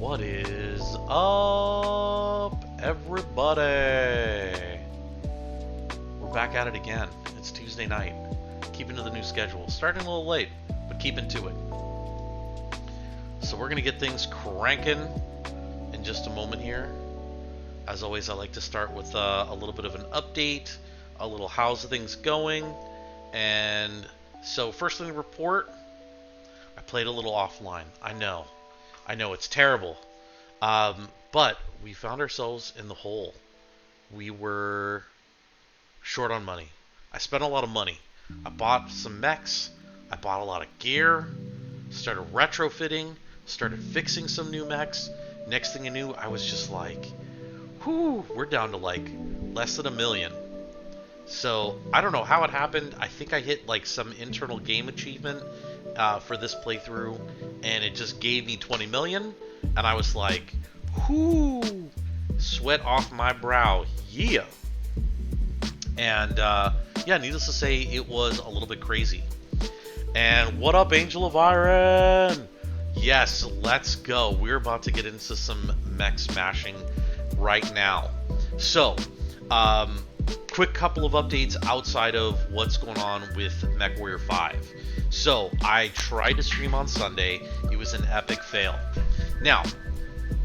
What is up, everybody? We're back at it again. It's Tuesday night. Keeping to the new schedule. Starting a little late, but keeping to it. So we're going to get things cranking in just a moment here. As always, I like to start with a little bit of an update, a little how's things going. And so first thing to report, I played a little offline. I know it's terrible, but we found ourselves in the hole. We were short on money. I spent a lot of money. I bought some mechs, I bought a lot of gear, started retrofitting, started fixing some new mechs. Next thing I knew, I was just like, whew, we're down to like less than $1 million. So I don't know how it happened. I think I hit like some internal game achievement for this playthrough, and it just gave me 20 million, and I was like, whoo, sweat off my brow, yeah. And yeah, needless to say, it was a little bit crazy. And what up, Angel of Iron? Yes, let's go. We're about to get into some mech smashing right now. So, quick couple of updates outside of what's going on with MechWarrior 5. So, I tried to stream on Sunday. It was an epic fail. Now,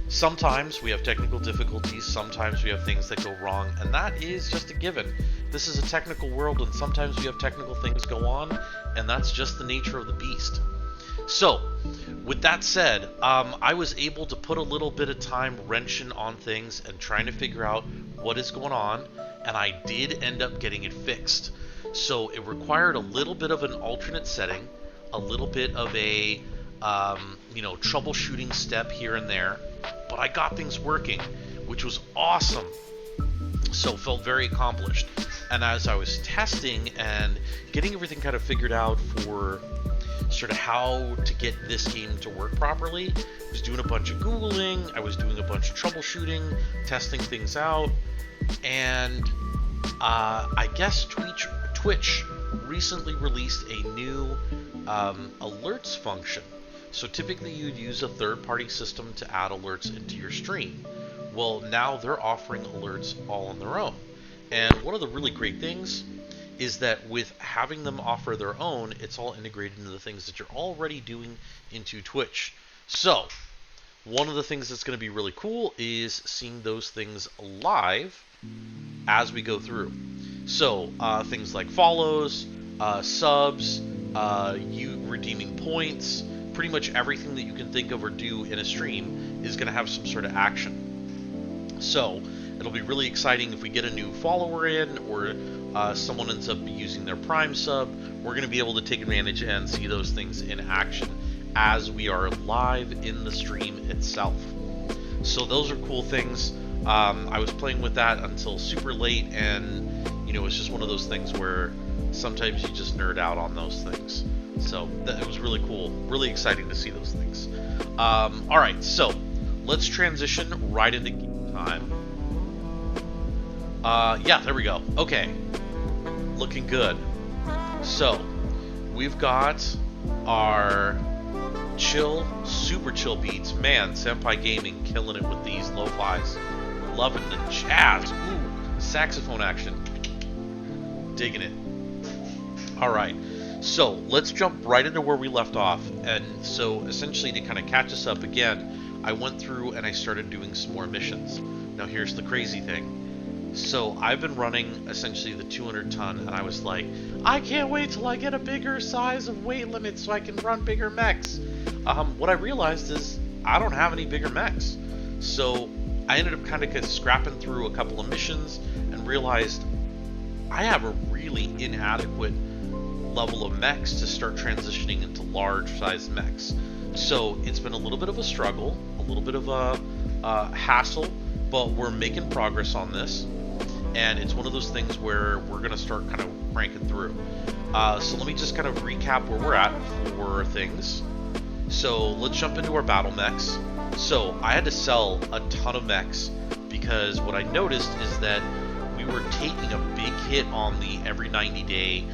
sometimes we have technical difficulties, sometimes we have things that go wrong, and that is just a given. This is a technical world, and sometimes we have technical things go on, and that's just the nature of the beast. So, with that said, I was able to put a little bit of time wrenching on things and trying to figure out what is going on, and I did end up getting it fixed. So it required a little bit of an alternate setting, a little bit of a troubleshooting step here and there, but I got things working, which was awesome. So felt very accomplished. And as I was testing and getting everything kind of figured out for sort of how to get this game to work properly, I was doing a bunch of Googling, I was doing a bunch of troubleshooting, testing things out, and I guess Twitch recently released a new alerts function. So typically you'd use a third-party system to add alerts into your stream. Well, now they're offering alerts all on their own. And one of the really great things is that with having them offer their own, it's all integrated into the things that you're already doing into Twitch. So, one of the things that's going to be really cool is seeing those things live as we go through. So, things like follows, subs, you redeeming points, pretty much everything that you can think of or do in a stream is going to have some sort of action. So, it'll be really exciting if we get a new follower in, or someone ends up using their Prime sub. We're going to be able to take advantage and see those things in action as we are live in the stream itself. So those are cool things. I was playing with that until super late, and it's just one of those things where sometimes you just nerd out on those things. So it was really cool, really exciting to see those things. All right, so let's transition right into game time. Yeah, there we go. Okay, looking good. So we've got our super chill beats. Man, Senpai Gaming killing it with these lo-fis. Loving the jazz. Ooh, saxophone action. Digging it. All right, so let's jump right into where we left off. And so essentially, to kind of catch us up again, I went through and I started doing some more missions. Now here's the crazy thing. So I've been running essentially the 200 ton, and I was like, I can't wait till I get a bigger size of weight limit so I can run bigger mechs. What I realized is I don't have any bigger mechs. So I ended up kind of scrapping through a couple of missions and realized I have a really inadequate level of mechs to start transitioning into large size mechs. So it's been a little bit of a struggle, a little bit of a hassle, but we're making progress on this. And it's one of those things where we're going to start kind of cranking through. So let me just kind of recap where we're at for things. So let's jump into our battle mechs. So I had to sell a ton of mechs because what I noticed is that we were taking a big hit on the every 90-day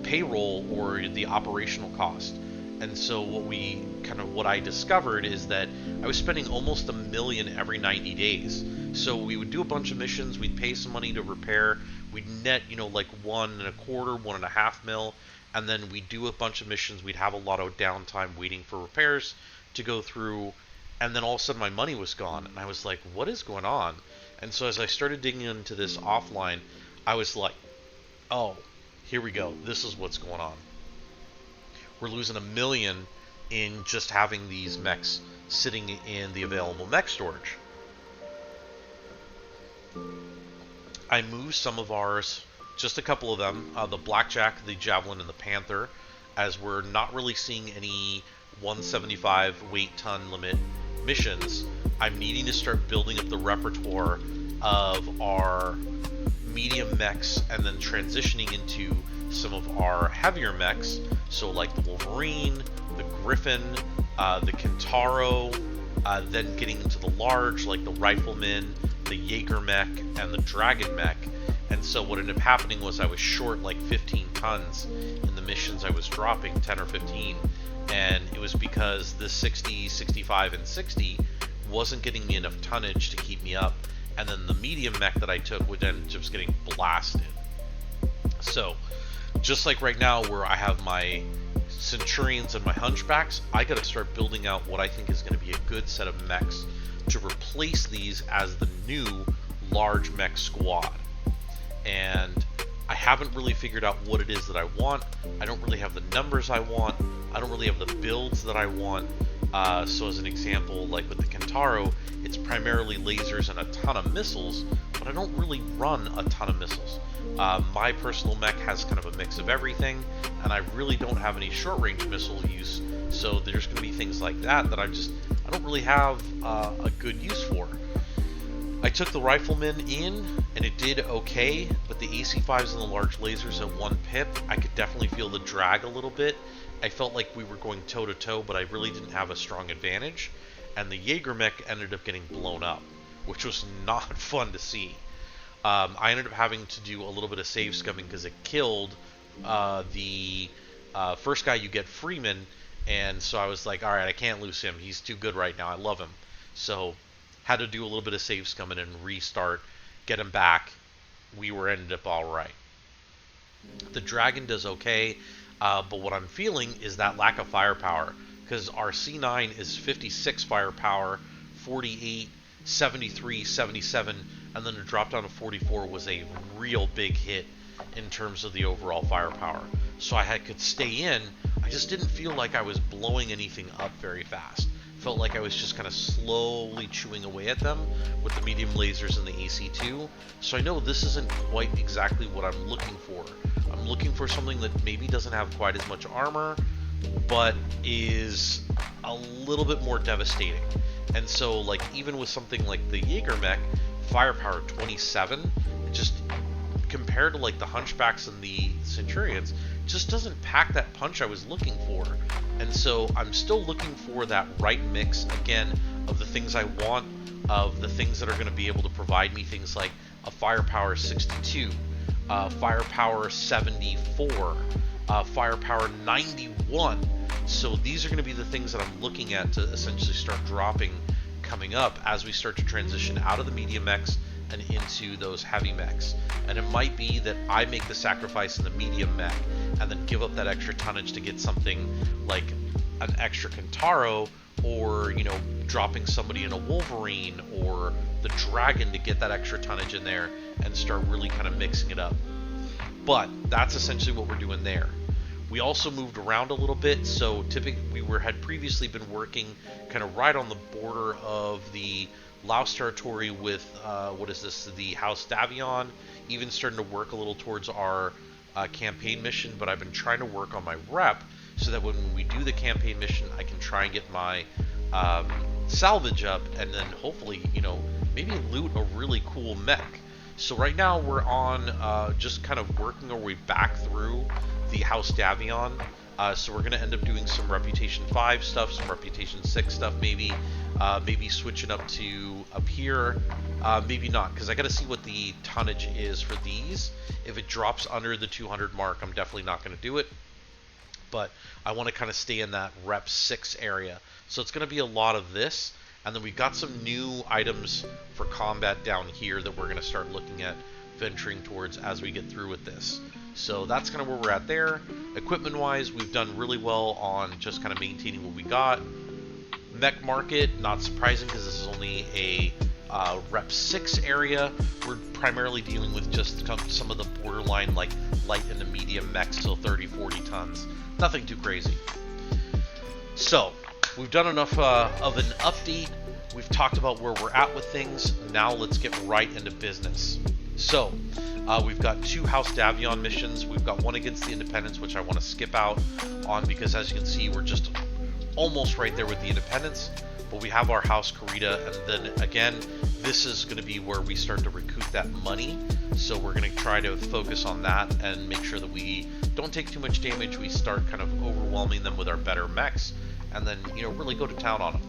payroll or the operational cost. And so what I discovered is that I was spending almost $1 million every 90 days. So we would do a bunch of missions, we'd pay some money to repair, we'd net, like 1.25, 1.5 mil, and then we'd do a bunch of missions, we'd have a lot of downtime waiting for repairs to go through, and then all of a sudden my money was gone, and I was like, what is going on? And so as I started digging into this offline, I was like, oh, here we go, this is what's going on. We're losing $1 million in just having these mechs sitting in the available mech storage. I moved some of ours, just a couple of them, the Blackjack, the Javelin, and the Panther, as we're not really seeing any 175 weight ton limit missions. I'm needing to start building up the repertoire of our medium mechs and then transitioning into some of our heavier mechs, so like the Wolverine, the Griffin, the Kintaro, then getting into the large like the Rifleman, the Jaeger mech, and the Dragon mech. And so what ended up happening was I was short like 15 tons in the missions I was dropping, 10 or 15, and it was because the 60, 65, and 60 wasn't getting me enough tonnage to keep me up, and then the medium mech that I took would then just getting blasted. So just like right now where I have my Centurions and my Hunchbacks, I gotta start building out what I think is going to be a good set of mechs to replace these as the new large mech squad. And I haven't really figured out what it is that I want. I don't really have the numbers I want. I don't really have the builds that I want. So as an example, like with the Kintaro, it's primarily lasers and a ton of missiles, but I don't really run a ton of missiles. My personal mech has kind of a mix of everything, and I really don't have any short-range missile use, so there's going to be things like that that I don't really have a good use for. I took the Rifleman in, and it did okay, but the AC-5s and the large lasers at 1 pip, I could definitely feel the drag a little bit. I felt like we were going toe-to-toe, but I really didn't have a strong advantage, and the Jaeger mech ended up getting blown up, which was not fun to see. I ended up having to do a little bit of save scumming because it killed the first guy you get, Freeman, and so I was like, alright, I can't lose him. He's too good right now. I love him. So had to do a little bit of save scumming and restart, get him back. We ended up alright. The Dragon does okay, but what I'm feeling is that lack of firepower, because our C9 is 56 firepower, 48, 73, 77, and then to drop down to 44 was a real big hit in terms of the overall firepower. So I could stay in, I just didn't feel like I was blowing anything up very fast. Felt like I was just kind of slowly chewing away at them with the medium lasers and the AC2. So I know this isn't quite exactly what I'm looking for. I'm looking for something that maybe doesn't have quite as much armor, but is a little bit more devastating. And so like even with something like the Jaeger mech, firepower 27, just compared to like the Hunchbacks and the Centurions, just doesn't pack that punch I was looking for. And so I'm still looking for that right mix again of the things I want, of the things that are going to be able to provide me things like a firepower 62, firepower 74, firepower 91. So these are going to be the things that I'm looking at to essentially start dropping coming up as we start to transition out of the medium mechs and into those heavy mechs. And it might be that I make the sacrifice in the medium mech and then give up that extra tonnage to get something like an extra Kintaro, or dropping somebody in a Wolverine or the Dragon to get that extra tonnage in there and start really kind of mixing it up. But that's essentially what we're doing there. We also moved around a little bit, so typically we had previously been working kind of right on the border of the Laos territory with, the House Davion, even starting to work a little towards our campaign mission, but I've been trying to work on my rep so that when we do the campaign mission, I can try and get my salvage up and then hopefully, maybe loot a really cool mech. So right now we're on just kind of working our way back through the House Davion. So we're going to end up doing some Reputation 5 stuff, some Reputation 6 stuff maybe, maybe switching up to up here, maybe not, because I got to see what the tonnage is for these. If it drops under the 200 mark, I'm definitely not going to do it. but I want to kind of stay in that rep 6 area. So it's going to be a lot of this, and then we've got some new items for combat down here that we're going to start looking at venturing towards as we get through with this. So that's kind of where we're at there. Equipment wise, we've done really well on just kind of maintaining what we got. Mech market, not surprising because this is only a rep 6 area. We're primarily dealing with just some of the borderline like light and the medium mechs till 30-40 tons. Nothing too crazy. So we've done enough of an update. We've talked about where we're at with things. Now let's get right into business. So we've got 2 House Davion missions. We've got one against the Independents, which I want to skip out on because, as you can see, we're just almost right there with the Independents. But we have our House Karita, and then again, this is going to be where we start to recoup that money. So we're going to try to focus on that and make sure that we don't take too much damage. We start kind of overwhelming them with our better mechs, and then, you know, really go to town on them.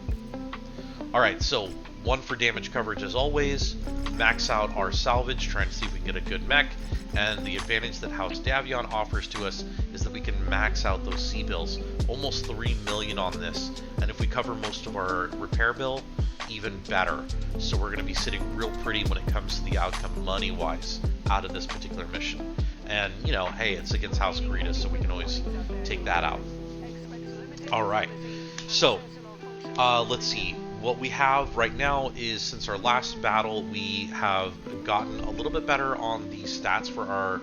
All right, so 1 for damage coverage as always. Max out our salvage, trying to see if we can get a good mech. And the advantage that House Davion offers to us is that we can max out those C bills. Almost 3 million on this. And if we cover most of our repair bill, even better. So we're going to be sitting real pretty when it comes to the outcome money-wise out of this particular mission. And, you know, hey, it's against House Karita, so we can always take that out. All right. So, let's see. What we have right now is, since our last battle, we have gotten a little bit better on the stats for our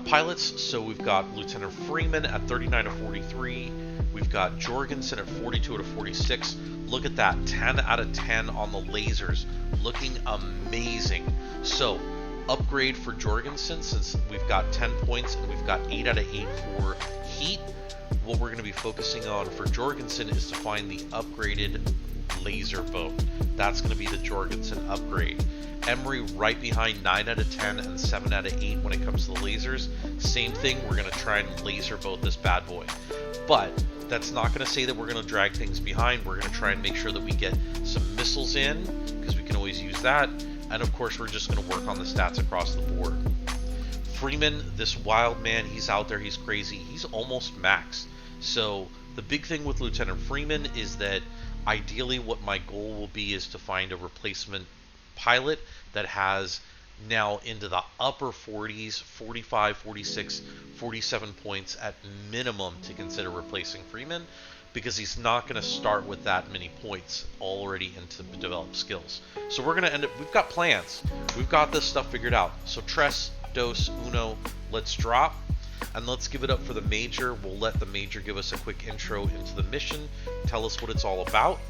pilots. So we've got Lieutenant Freeman at 39 of 43. We've got Jorgensen at 42 out of 46. Look at that, 10 out of 10 on the lasers. Looking amazing. So, upgrade for Jorgensen, since we've got 10 points and we've got 8 out of 8 for heat. What we're going to be focusing on for Jorgensen is to find the upgraded laser boat. That's going to be the Jorgensen upgrade. Emery right behind 9 out of 10 and 7 out of 8 when it comes to the lasers. Same thing, we're going to try and laser boat this bad boy. But that's not going to say that we're going to drag things behind. We're going to try and make sure that we get some missiles in, because we can always use that. And of course, we're just going to work on the stats across the board. Freeman, this wild man, he's out there, he's crazy. He's almost max. So the big thing with Lieutenant Freeman is that ideally what my goal will be is to find a replacement pilot that has now into the upper 40s, 45, 46, 47 points at minimum to consider replacing Freeman, because he's not going to start with that many points already into developed skills. So we're going to end up, we've got plans. We've got this stuff figured out. So tres, dos, uno, let's drop. And let's give it up for the Major. We'll let the Major give us a quick intro into the mission, tell us what it's all about.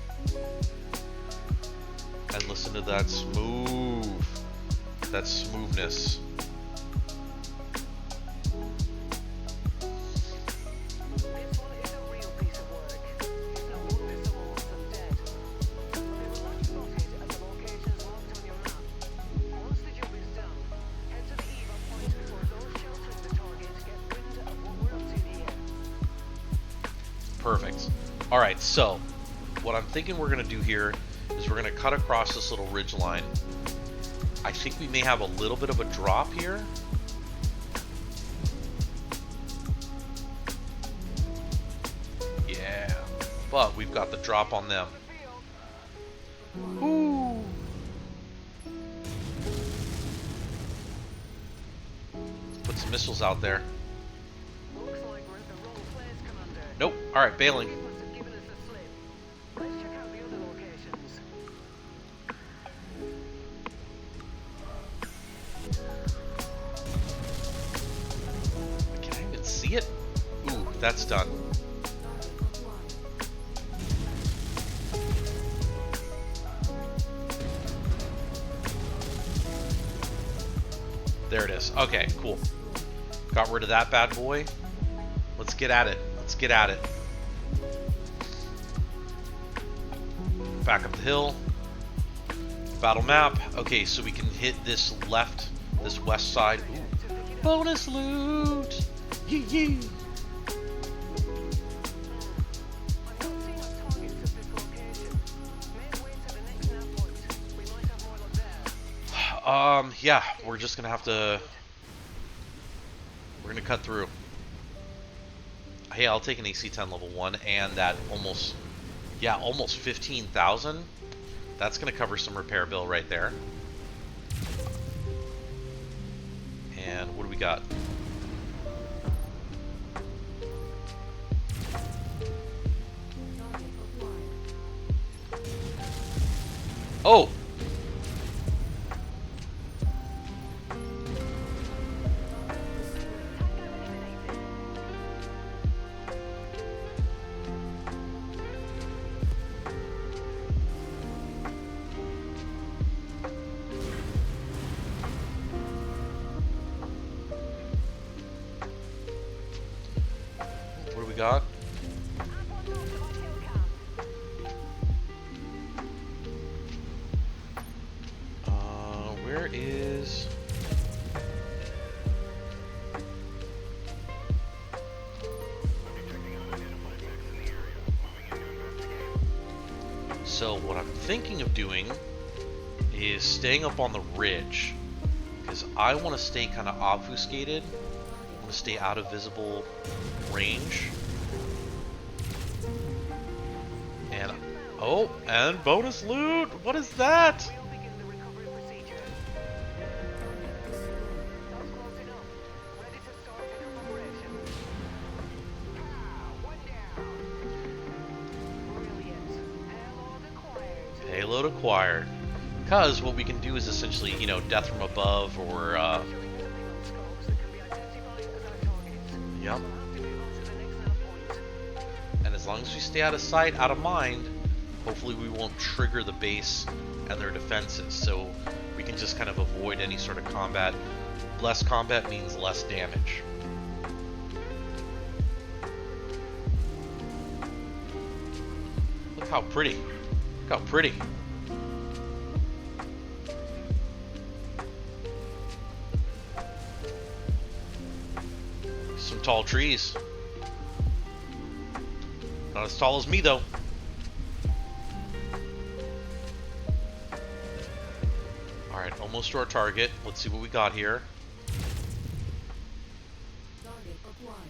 And listen to that smoothness. Perfect. All right, so what I'm thinking we're going to do here is we're going to cut across this little ridge line. I think we may have a little bit of a drop here. Yeah, but we've got the drop on them. Ooh. Put some missiles out there. Nope. All right, bailing. Can I even see it? Ooh, that's done. There it is. Okay, cool. Got rid of that bad boy. Let's get at it. Let's get at it. Back up the hill. Battle map. Okay, so we can hit this left, this west side. Ooh. Bonus loot! Yee yee! Yeah, we're just gonna have to... We're gonna cut through. hey, I'll take an AC-10 level 1 and that almost 15,000. That's going to cover some repair bill right there. And what do we got? Oh! What do we got? Where is... So what I'm thinking of doing is staying up on the ridge, because I want to stay kind of obfuscated. I want to stay out of visible range. And oh, and bonus loot. What is that? Payload acquired. Because what we can do is essentially, you know, death from above or, yep. And as long as we stay out of sight, out of mind, hopefully we won't trigger the base and their defenses. So we can just kind of avoid any sort of combat. Less combat means less damage. Look how pretty. Look how pretty. Some tall trees. Not as tall as me, though. Alright, almost to our target. Let's see what we got here. Target acquired.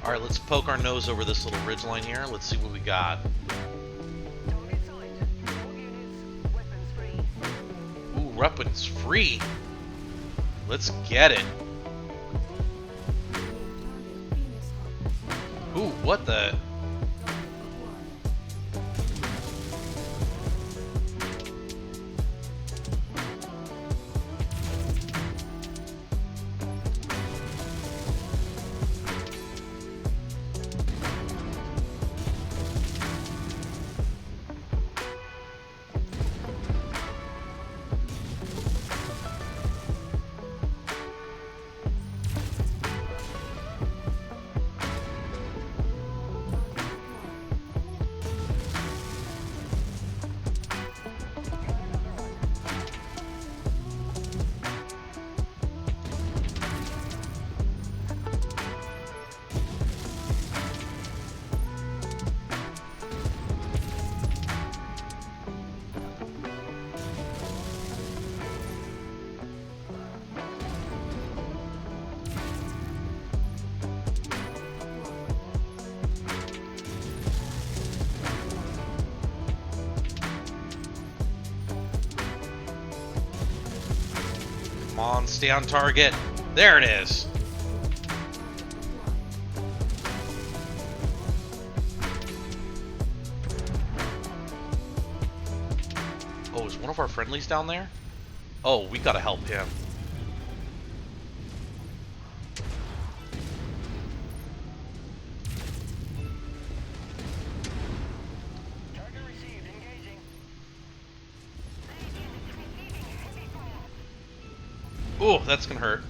Alright, let's poke our nose over this little ridgeline here. Let's see what we got. Ooh, weapons free. Let's get it. Ooh, what the... Come on, stay on target. There it is. Oh, is one of our friendlies down there? Oh, we gotta help him. Oh, that's gonna hurt.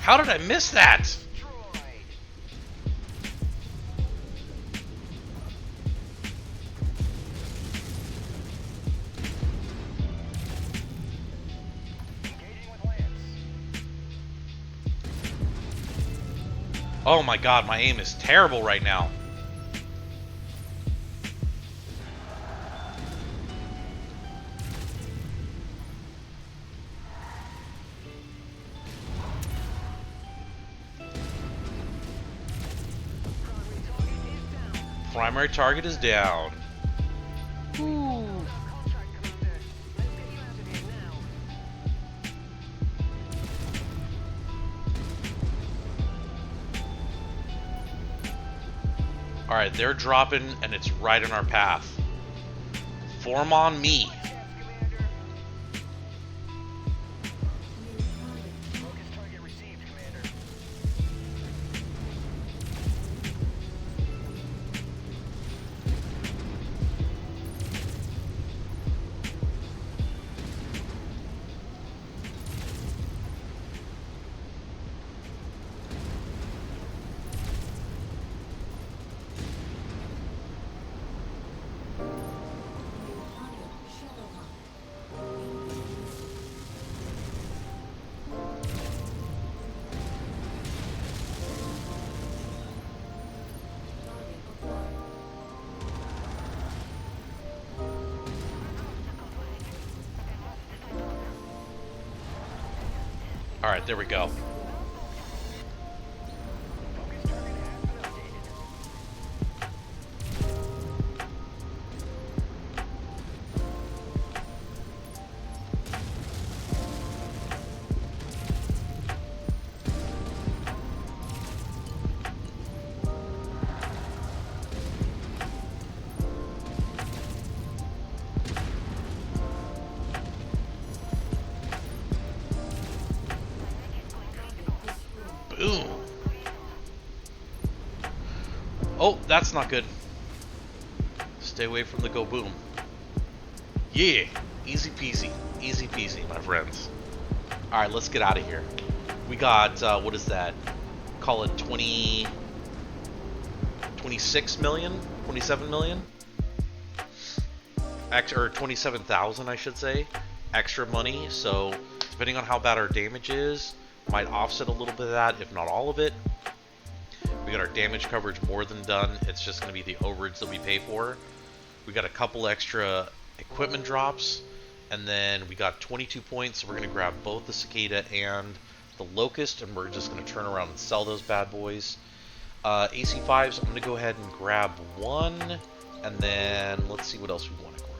How did I miss that? Oh my god, my aim is terrible right now. Primary target is down. Ooh. Alright, they're dropping and it's right in our path. Form on me. Alright, there we go. Boom. Oh, that's not good. Stay away from the go boom. Yeah, easy peasy, my friends. All right, let's get out of here. We got what is that? Call it 26 million, 27 million, or 27,000, I should say, extra money. So depending on how bad our damage is, might offset a little bit of that, if not all of it. We got our damage coverage more than done. It's just going to be the overage that we pay for. We got a couple extra equipment drops, and then we got 22 points. So we're going to grab both the Cicada and the Locust, and we're just going to turn around and sell those bad boys. AC5s, I'm going to go ahead and grab one, and then let's see what else we want to grab.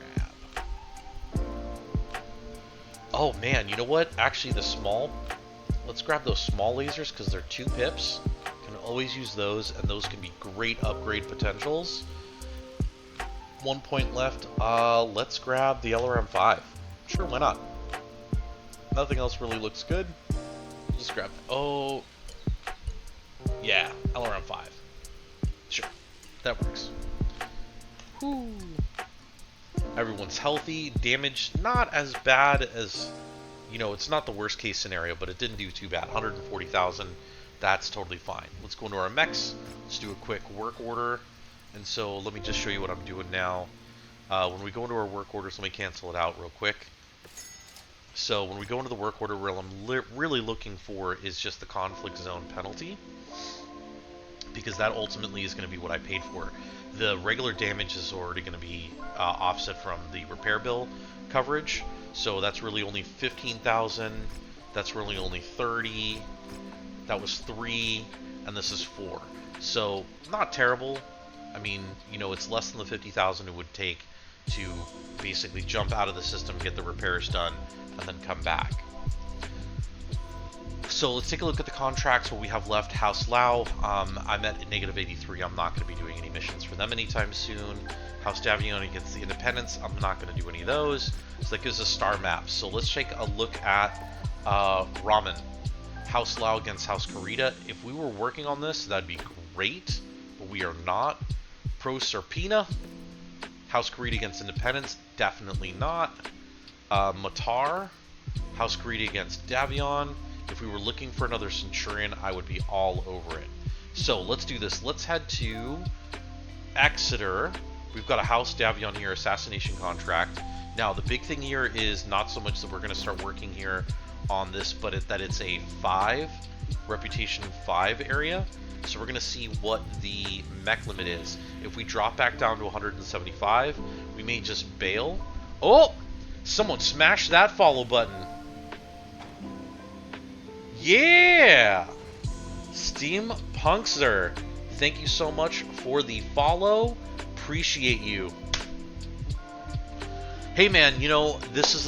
Oh man, you know what? Actually, let's grab those small lasers because they're 2 pips. Can always use those, and those can be great upgrade potentials. 1 point left. Let's grab the LRM-5. Sure, why not? Nothing else really looks good. Just grab that. Oh, yeah, LRM-5. Sure, that works. Whew. Everyone's healthy. Damage not as bad as, you know, it's not the worst case scenario, but it didn't do too bad. 140,000. That's totally fine. Let's go into our mechs. Let's do a quick work order. And so let me just show you what I'm doing now. When we go into our work orders, let me cancel it out real quick. So when we go into the work order, what I'm really looking for is just the conflict zone penalty, because that ultimately is going to be what I paid for. The regular damage is already going to be offset from the repair bill coverage. So that's really only 15,000. That's really only 30. That was 3, and this is 4. So not terrible. I mean, you know, it's less than the 50,000 it would take to basically jump out of the system, get the repairs done, and then come back. So let's take a look at the contracts. What we have left. House Lao, I'm at -83. I'm not going to be doing any missions for them anytime soon. House Davion against the Independents, I'm not going to do any of those. So that gives us star maps. So let's take a look at Ramen. House Lao against House Karita. If we were working on this, that'd be great, but we are not. Pro Serpina. House Karita against Independents, definitely not. Matar. House Karita against Davion. If we were looking for another Centurion, I would be all over it. So let's do this. Let's head to Exeter. We've got a House Davion here, assassination contract. Now, the big thing here is not so much that we're going to start working here on this, but that it's a 5, reputation 5 area. So we're going to see what the mech limit is. If we drop back down to 175, we may just bail. Oh! Someone smash that follow button. Yeah! Steampunkster, thank you so much for the follow. Appreciate you. Hey man, you know, this is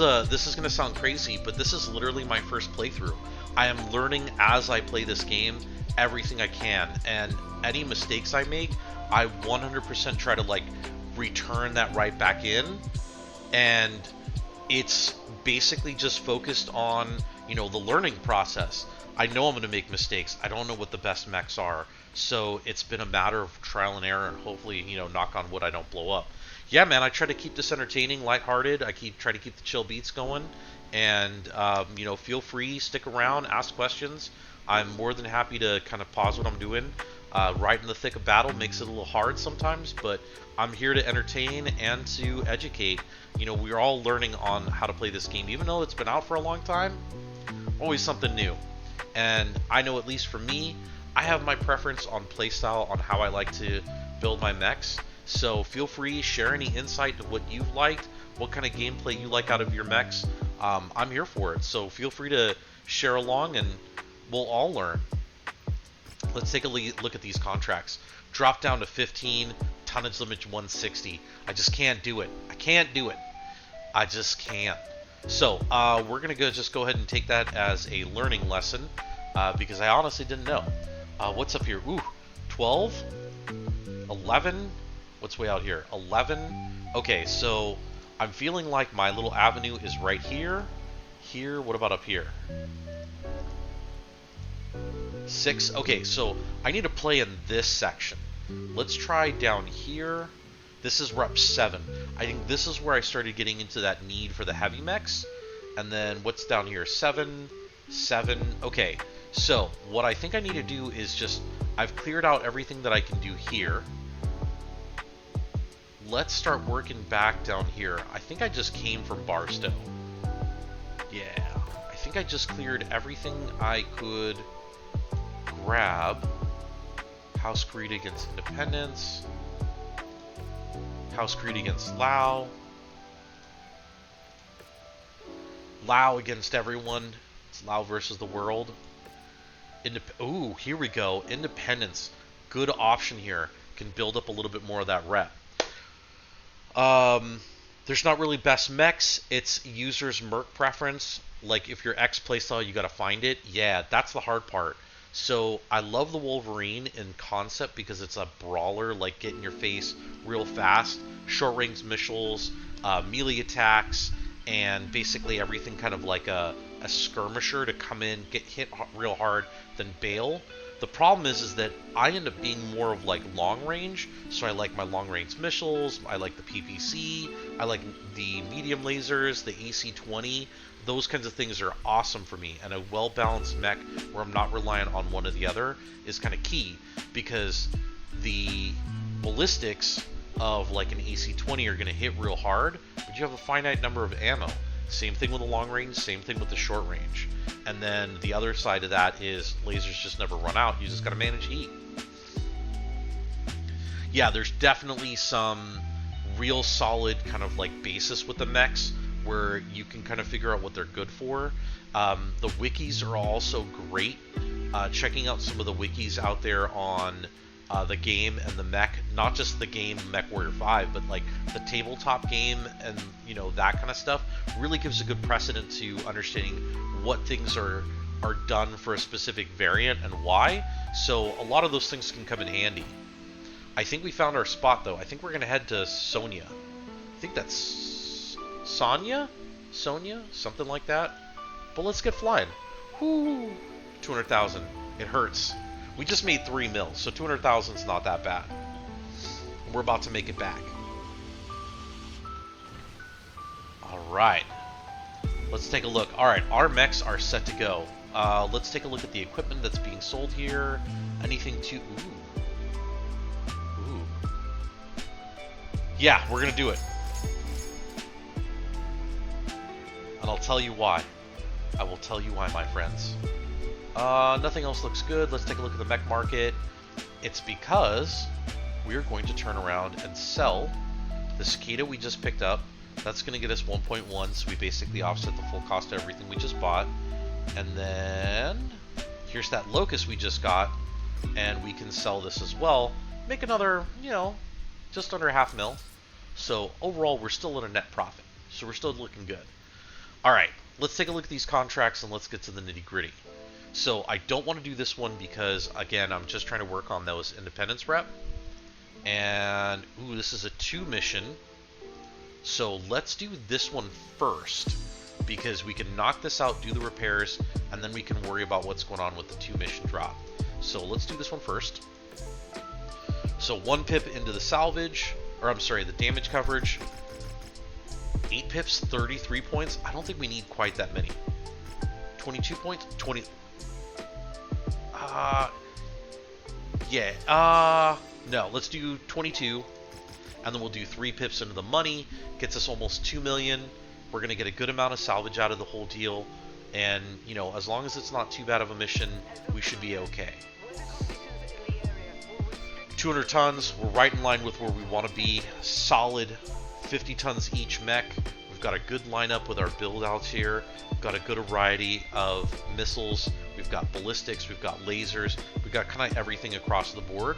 gonna sound crazy, but this is literally my first playthrough. I am learning as I play this game everything I can, and any mistakes I make, I 100% try to like return that right back in. And it's basically just focused on, you know, the learning process. I know I'm going to make mistakes. I don't know what the best mechs are. So it's been a matter of trial and error, and hopefully, you know, knock on wood, I don't blow up. Yeah, man, I try to keep this entertaining, lighthearted. I try to keep the chill beats going. And, you know, feel free, stick around, ask questions. I'm more than happy to kind of pause what I'm doing. Right in the thick of battle makes it a little hard sometimes, but I'm here to entertain and to educate. You know, we're all learning on how to play this game. Even though it's been out for a long time, always something new. And I know, at least for me, I have my preference on playstyle, on how I like to build my mechs. So feel free, share any insight to what you've liked, what kind of gameplay you like out of your mechs. I'm here for it. So feel free to share along, and we'll all learn. Let's take a look at these contracts. Drop down to 15, tonnage limit 160. I just can't do it. I can't do it. I just can't. So we're gonna just go ahead and take that as a learning lesson, because I honestly didn't know. What's up here? Ooh, 12, 11. What's way out here? 11. Okay, so I'm feeling like my little avenue is right here. Here. What about up here? 6. Okay, so I need to play in this section. Let's try down here. This is rep 7. I think this is where I started getting into that need for the heavy mechs. And then what's down here? 7, 7. Okay, so what I think I need to do is just, I've cleared out everything that I can do here. Let's start working back down here. I think I just came from Barstow. Yeah, I think I just cleared everything I could grab. House Creed against Independence. House Creed against Lao. Lao against everyone. It's Lao versus the world. Ooh, here we go. Independence. Good option here. Can build up a little bit more of that rep. There's not really best mechs. It's user's merc preference. Like, if you're X playstyle, you gotta find it. Yeah, that's the hard part. So I love the Wolverine in concept because it's a brawler, like get in your face real fast, short range missiles, melee attacks, and basically everything kind of like a skirmisher to come in, get hit real hard, then bail. The problem is that I end up being more of like long range, so I like my long range missiles, I like the PPC, I like the medium lasers, the AC-20. Those kinds of things are awesome for me, and a well-balanced mech where I'm not reliant on one or the other is kind of key, because the ballistics of like an AC-20 are going to hit real hard, but you have a finite number of ammo. Same thing with the long range, same thing with the short range. And then the other side of that is lasers just never run out. You just got to manage heat. Yeah, there's definitely some real solid kind of like basis with the mechs where you can kind of figure out what they're good for. The wikis are also great. Checking out some of the wikis out there on the game and the mech, not just the game MechWarrior 5, but like the tabletop game and that kind of stuff, really gives a good precedent to understanding what things are done for a specific variant and why. So a lot of those things can come in handy. I think we found our spot though. I think we're gonna head to Sonia. I think that's Sonia, something like that. But let's get flying. Whoo! 200,000. It hurts. We just made 3 mil, so 200,000 is not that bad. We're about to make it back. Alright. Let's take a look. Alright, our mechs are set to go. Let's take a look at the equipment that's being sold here. Anything to... Ooh. Yeah, we're gonna do it. And I'll tell you why. I will tell you why, my friends. Nothing else looks good. Let's take a look at the mech market. It's because we're going to turn around and sell the Cicada we just picked up. That's going to get us 1.1, so we basically offset the full cost of everything we just bought. And then here's that Locust we just got, and we can sell this as well. Make another, just under half mil. So overall, we're still in a net profit. So we're still looking good. All right, let's take a look at these contracts and let's get to the nitty gritty. So I don't want to do this one because, again, I'm just trying to work on those independence rep. And, ooh, this is a 2 mission. So let's do this one first because we can knock this out, do the repairs, and then we can worry about what's going on with the 2 mission drop. So let's do this one first. So 1 pip into the salvage, or I'm sorry, the damage coverage. 8 pips, 33 points. I don't think we need quite that many. 22 points? 20... no, let's do 22, and then we'll do 3 pips into the money, gets us almost 2 million. We're going to get a good amount of salvage out of the whole deal, and, as long as it's not too bad of a mission, we should be okay. 200 tons, we're right in line with where we want to be. Solid 50 tons each mech. We've got a good lineup with our build outs here. We've got a good variety of missiles. We've got ballistics, we've got lasers, we've got kind of everything across the board.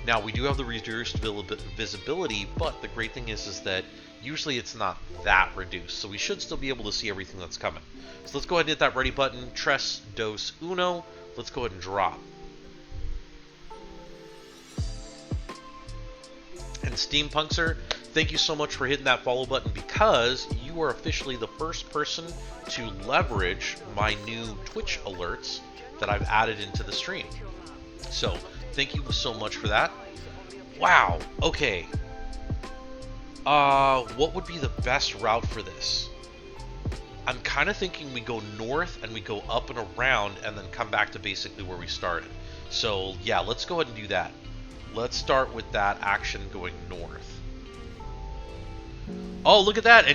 Now, we do have the reduced visibility, but the great thing is that usually it's not that reduced, so we should still be able to see everything that's coming. So let's go ahead and hit that ready button. Tres, dos, uno. Let's go ahead and drop. And Steampunkser, thank you so much for hitting that follow button because you are officially the first person to leverage my new Twitch alerts that I've added into the stream. So, thank you so much for that. Wow, okay. What would be the best route for this? I'm kind of thinking we go north and we go up and around and then come back to basically where we started. So, yeah, let's go ahead and do that. Let's start with that action going north. Oh, look at that.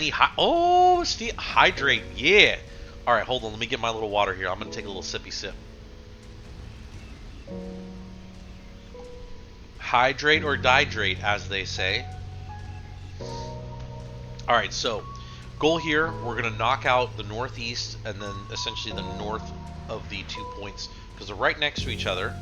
Hydrate. Yeah. All right, hold on. Let me get my little water here. I'm going to take a little sippy sip. Hydrate or dihydrate, as they say. All right, so goal here, we're going to knock out the northeast and then essentially the north of the 2 points because they're right next to each other.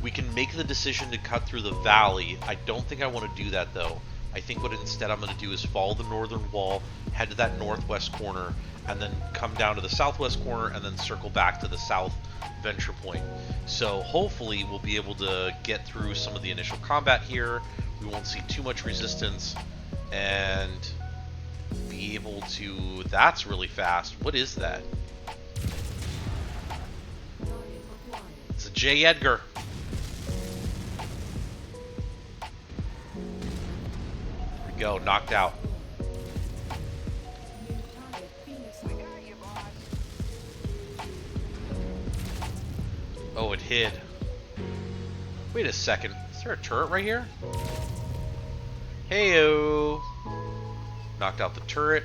We can make the decision to cut through the valley. I don't think I want to do that, though. I think what instead I'm going to do is follow the northern wall, head to that northwest corner, and then come down to the southwest corner, and then circle back to the south venture point. So hopefully we'll be able to get through some of the initial combat here. We won't see too much resistance, and be able to... That's really fast. What is that? It's a J. Edgar. Go, knocked out. Oh, it hid. Wait a second. Is there a turret right here? Heyo. Knocked out the turret.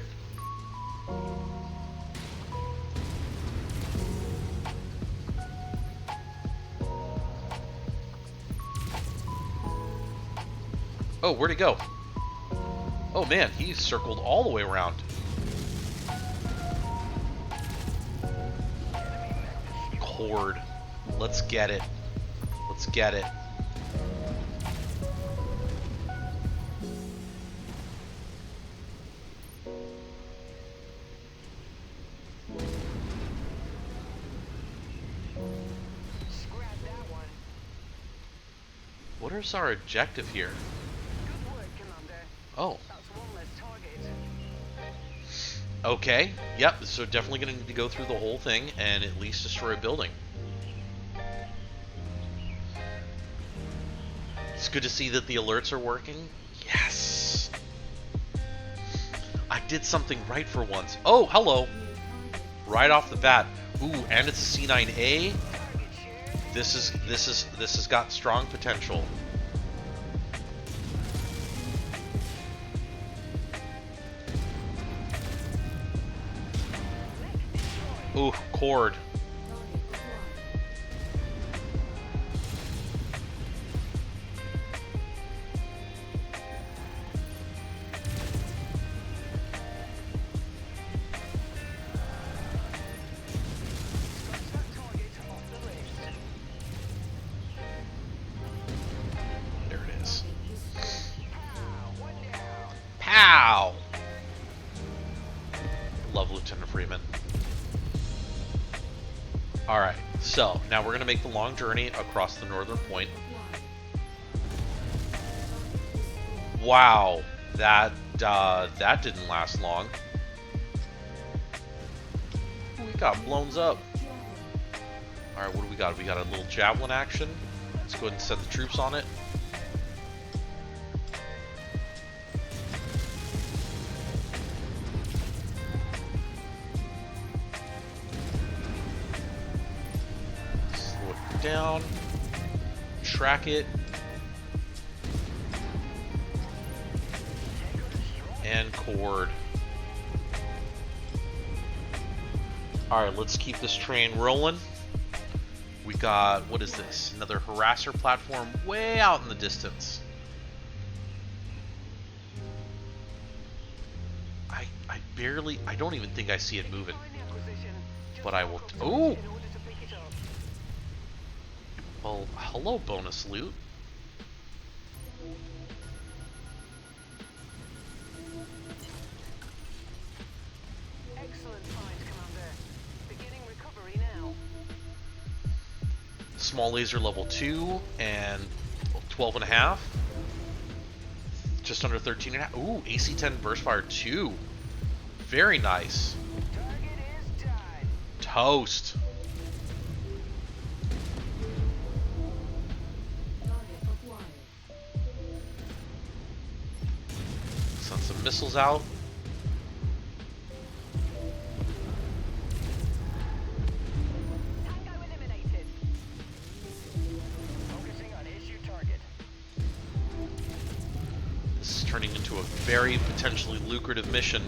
Oh, where'd he go? Oh man, he's circled all the way around. Horde. Let's get it. Let's get it. What is our objective here? Good work, Commander. Oh. That's one less target. Okay. Yep. So definitely going to need to go through the whole thing and at least destroy a building. It's good to see that the alerts are working. Yes. I did something right for once. Oh, hello. Right off the bat. Ooh, and it's a C9A. This has got strong potential. Ooh, cord. There it is. Pow! Love Lieutenant Freeman. Alright, so now we're going to make the long journey across the northern point. Wow, that didn't last long. We got blown up. Alright, what do we got? We got a little javelin action. Let's go ahead and send the troops on it. Slow it down. Track it. And cord. Alright, let's keep this train rolling. We got, what is this? Another harasser platform way out in the distance. I don't even think I see it moving. But I will, ooh! Well, hello bonus loot. Excellent find, Commander. Beginning recovery now. Small laser level 2 and 12 and a half. Just under 13 and a half. Ooh, AC-10 burst fire 2. Very nice. Target is done. Toast. Send some missiles out. Tango eliminated. Focusing on issue target. This is turning into a very potentially lucrative mission.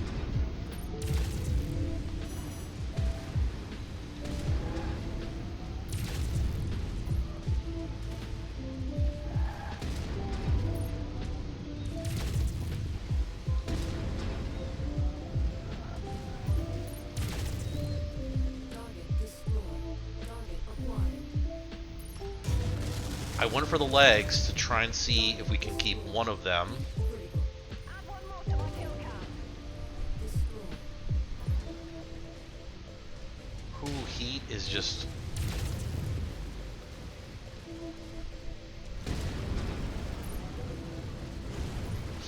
I went for the legs to try and see if we can keep one of them. Add one more to my kill count. Ooh, heat is just...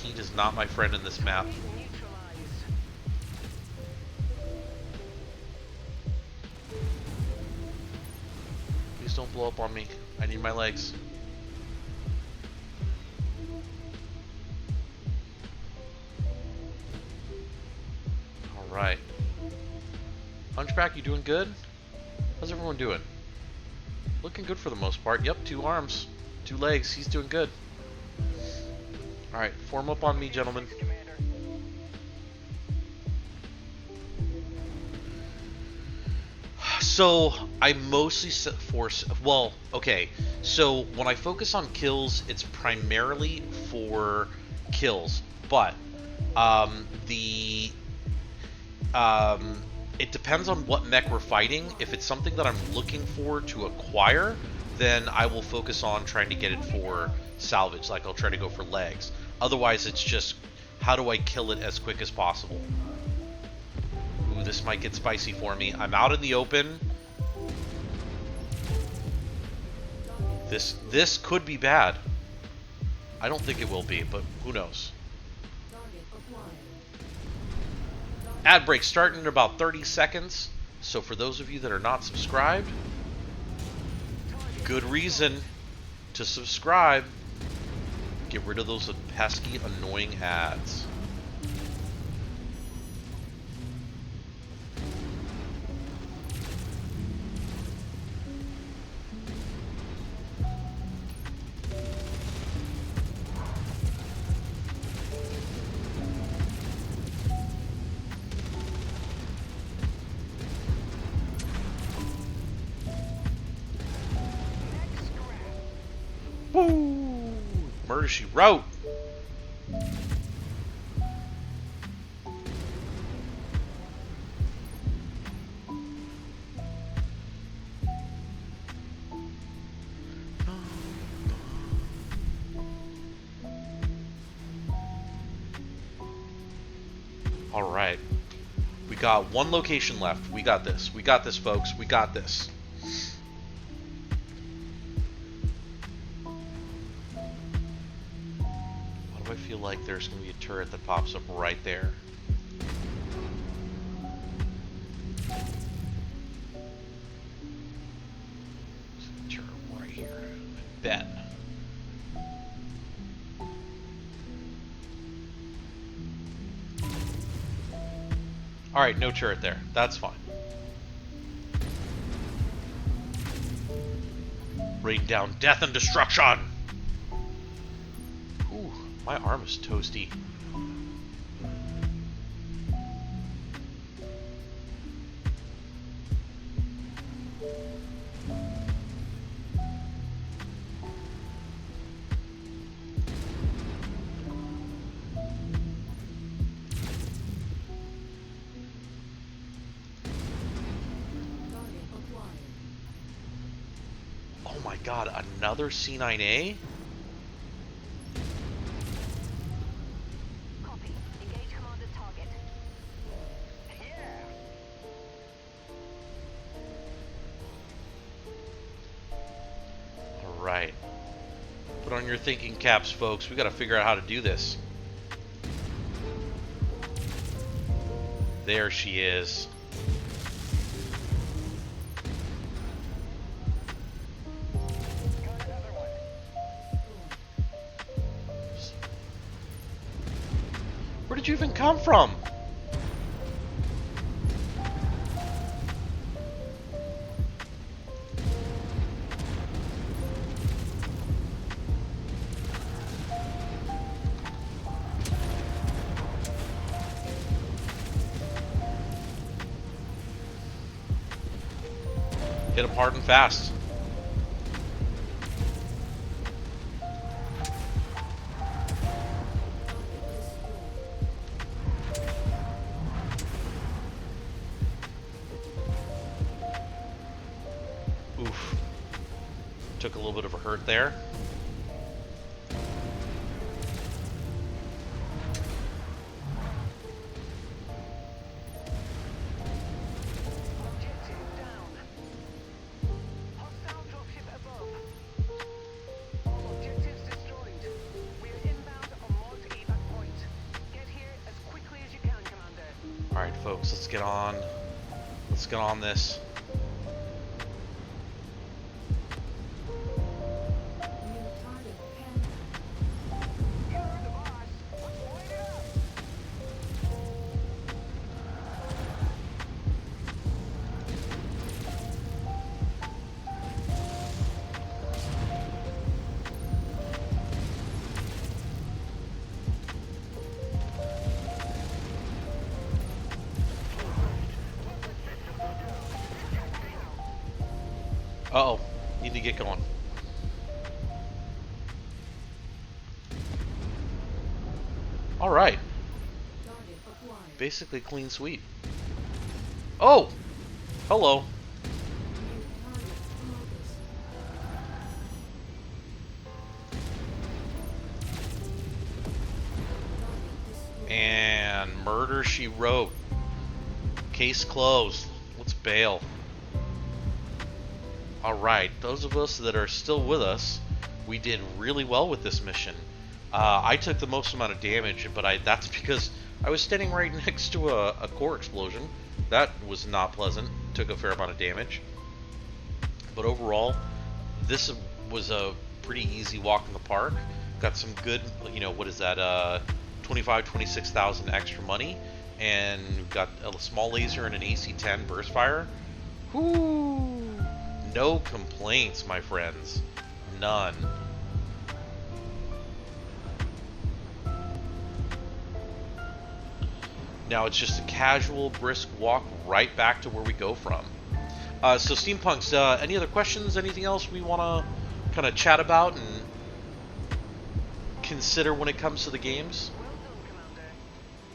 Heat is not my friend in this map. Neutralized. Please don't blow up on me. I need my legs. Alright. Hunchback, you doing good? How's everyone doing? Looking good for the most part. Yep, 2 arms, 2 legs. He's doing good. Alright, form up on me, gentlemen. Commander. So, I mostly force... Well, okay. So, when I focus on kills, it's primarily for kills. But, it depends on what mech we're fighting. If it's something that I'm looking for to acquire, then I will focus on trying to get it for salvage. Like, I'll try to go for legs. Otherwise, it's just, how do I kill it as quick as possible? Ooh, this might get spicy for me. I'm out in the open. This could be bad. I don't think it will be, but who knows. Ad break starting in about 30 seconds. So for those of you that are not subscribed, good reason to subscribe. Get rid of those pesky, annoying ads. Woo! Murder She Wrote. All right. We got one location left. We got this. We got this, folks. We got this. Why do I feel like there's going to be a turret that pops up right there? There's a turret right here. I bet. Alright, no turret there. That's fine. Rain down death and destruction! Ooh, my arm is toasty. Oh my god, another C9A? Copy. Engage commander target. Yeah. Alright. Put on your thinking caps, folks. We gotta figure out how to do this. There she is. Got another one. Where did you even come from? Hit him hard and fast. Oof. Took a little bit of a hurt there. Objective down. Hostile dropship above. All objectives destroyed. We're inbound on marked evac point. Get here as quickly as you can, Commander. Alright, folks, let's get on. Let's get on this. You heard the boss. Let's light it up. Uh-oh. Need to get going. Alright. Basically clean sweep. Oh! Hello. And Murder She Wrote. Case closed. Let's bail. Alright, those of us that are still with us, we did really well with this mission. I took the most amount of damage, but that's because I was standing right next to a core explosion. That was not pleasant. Took a fair amount of damage. But overall, this was a pretty easy walk in the park. Got some good, what is that, 26,000 extra money. And got a small laser and an AC-10 burst fire. Whoo! No complaints, my friends. None. Now it's just a casual, brisk walk right back to where we go from. So Steampunks, any other questions? Anything else we want to kind of chat about and consider when it comes to the games? Well done, Commander.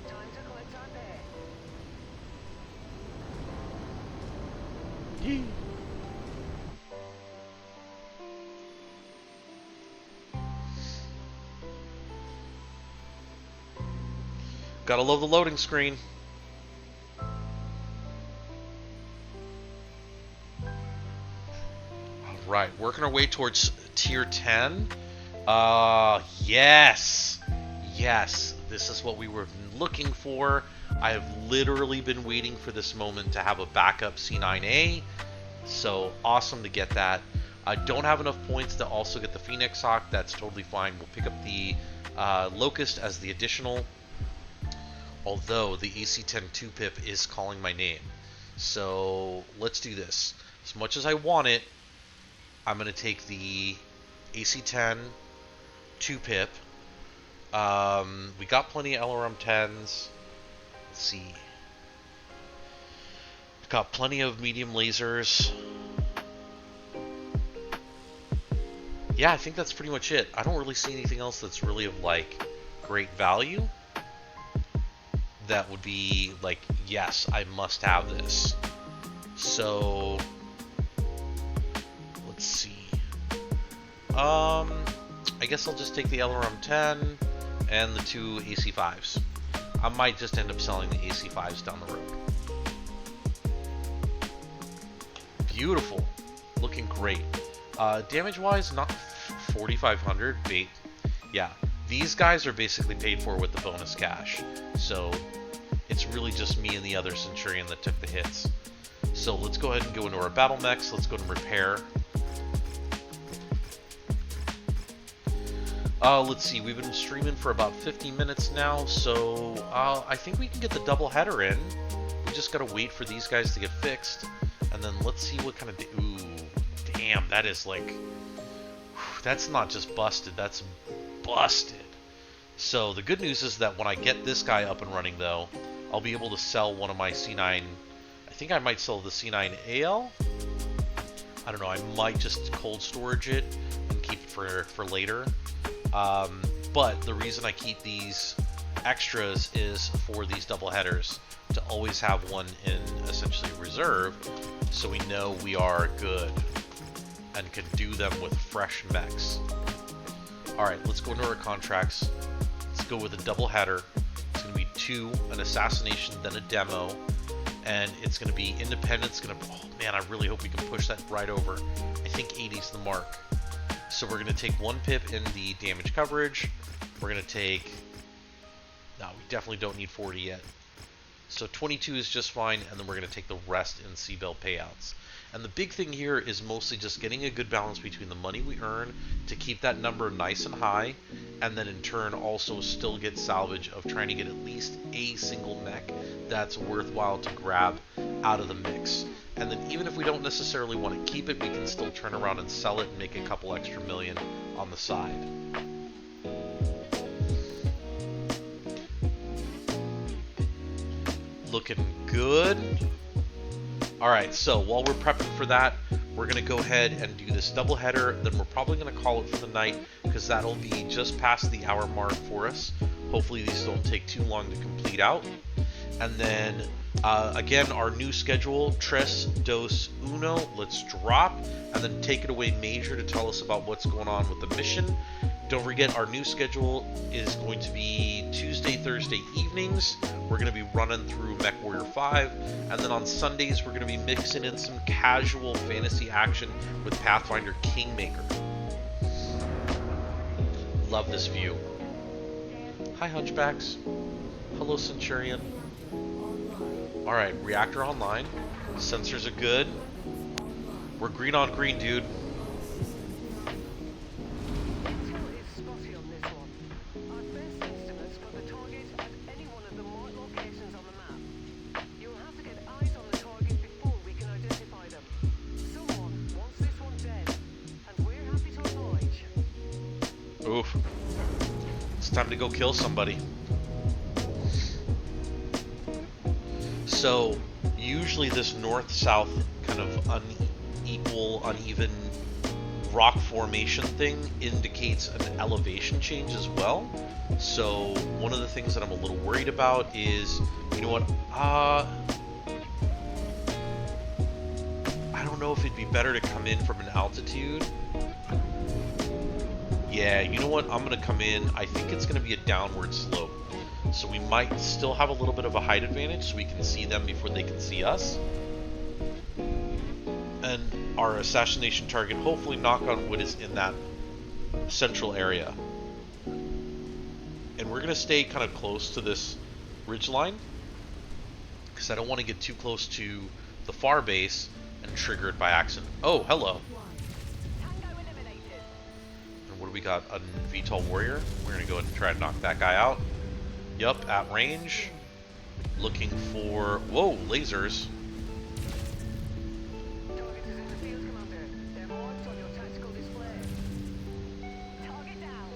Time to collect our pay. Yee. Gotta love the loading screen. Alright, working our way towards tier 10. Yes! Yes, this is what we were looking for. I have literally been waiting for this moment to have a backup C9A. So awesome to get that. I don't have enough points to also get the Phoenix Hawk. That's totally fine. We'll pick up the Locust as the additional. Although the AC-10 2-pip is calling my name. So let's do this. As much as I want it, I'm going to take the AC-10 2-pip. We got plenty of LRM-10s. Let's see. Got plenty of medium lasers. Yeah, I think that's pretty much it. I don't really see anything else that's really of, like, great value. That would be like, yes, I must have this. So let's see. I guess I'll just take the LRM-10 and the 2 AC-5s. I might just end up selling the AC-5s down the road. Beautiful, looking great. Damage-wise, not 4,500. Wait, yeah. These guys are basically paid for with the bonus cash, so it's really just me and the other Centurion that took the hits. So let's go ahead and go into our battle mechs. Let's go to repair. Let's see, we've been streaming for about 50 minutes now, so I think we can get the double header in. We just gotta wait for these guys to get fixed, and then let's see what kind of... Ooh, damn, that is like... That's not just busted, that's busted. So the good news is that when I get this guy up and running, though, I'll be able to sell one of my C9. I think I might sell the C9AL. I don't know. I might just cold storage it and keep it for later. But the reason I keep these extras is for these double headers to always have one in essentially reserve, so we know we are good and can do them with fresh mechs. All right, let's go into our contracts. Let's go with a double header. It's going to be 2, an assassination, then a demo. And it's going to be independent. It's going to... Oh, man, I really hope we can push that right over. I think 80 is the mark. So we're going to take 1 pip in the damage coverage. We're going to take... No, we definitely don't need 40 yet. So 22 is just fine, and then we're going to take the rest in C-Bill payouts. And the big thing here is mostly just getting a good balance between the money we earn to keep that number nice and high, and then in turn also still get salvage of trying to get at least a single mech that's worthwhile to grab out of the mix. And then even if we don't necessarily want to keep it, we can still turn around and sell it and make a couple extra million on the side. Looking good. Alright, so while we're prepping for that, we're going to go ahead and do this double header. Then we're probably going to call it for the night, because that'll be just past the hour mark for us. Hopefully these don't take too long to complete out. And then, again, our new schedule, Tres, Dos, Uno. Let's drop, and then take it away Major to tell us about what's going on with the mission. Don't forget, our new schedule is going to be Tuesday, Thursday evenings. We're going to be running through MechWarrior 5. And then on Sundays, we're going to be mixing in some casual fantasy action with Pathfinder Kingmaker. Love this view. Hi, Hunchbacks. Hello, Centurion. Alright, reactor online. Sensors are good. We're green on green, dude. Intel is spotty on this one. Our best estimates for the target at any one of the marked locations on the map. You'll have to get eyes on the target before we can identify them. Someone wants this one dead, and we're happy to oblige. Oof. It's time to go kill somebody. So, usually this north-south kind of unequal, uneven rock formation thing indicates an elevation change as well. So, one of the things that I'm a little worried about is, you know what, I don't know if it'd be better to come in from an altitude. Yeah, you know what, I'm going to come in, I think it's going to be a downward slope. So we might still have a little bit of a height advantage so we can see them before they can see us. And our assassination target, hopefully, knock on wood, is in that central area. And we're going to stay kind of close to this ridgeline, because I don't want to get too close to the far base and trigger it by accident. Oh, hello. Tango eliminated. And what do we got? A VTOL warrior? We're going to go ahead and try and knock that guy out. Yup, at range. Looking for... Whoa, lasers. Target is in the field, Commander. They're marked on your tactical display. Target down.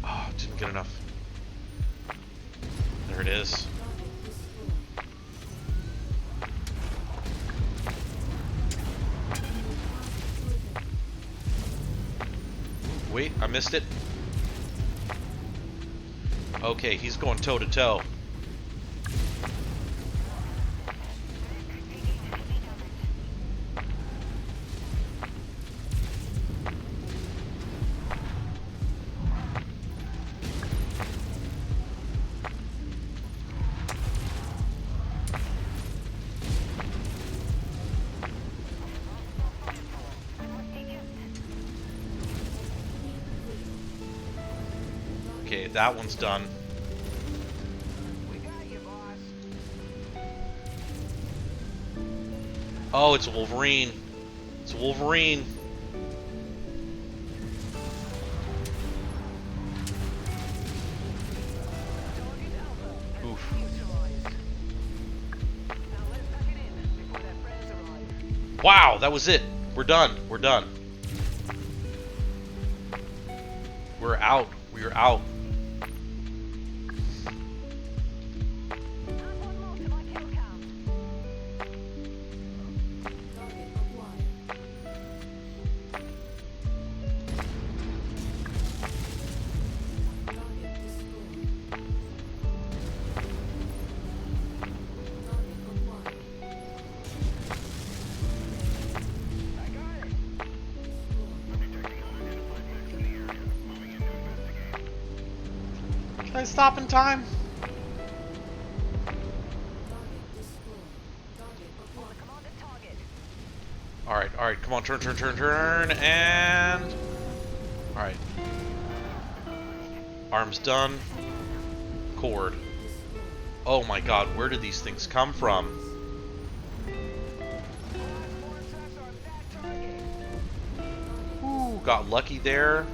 Oh, didn't get enough. There it is. Wait, I missed it. Okay, he's going toe to toe. Okay, that one's done. We got you, boss. Oh, it's a Wolverine. It's a Wolverine. Target Alpha has Oof. been neutralized. Now let's pack it in before their friends arrive. Wow, that was it. We're done. We're done. We're out. We are out. Add one more to my kill count. I got it. Can I stop in time? On the commanded target. Alright, come on, turn, and... Alright. Arms done. Cord. Oh my god, where did these things come from? More attacks on that target. Ooh, got lucky there.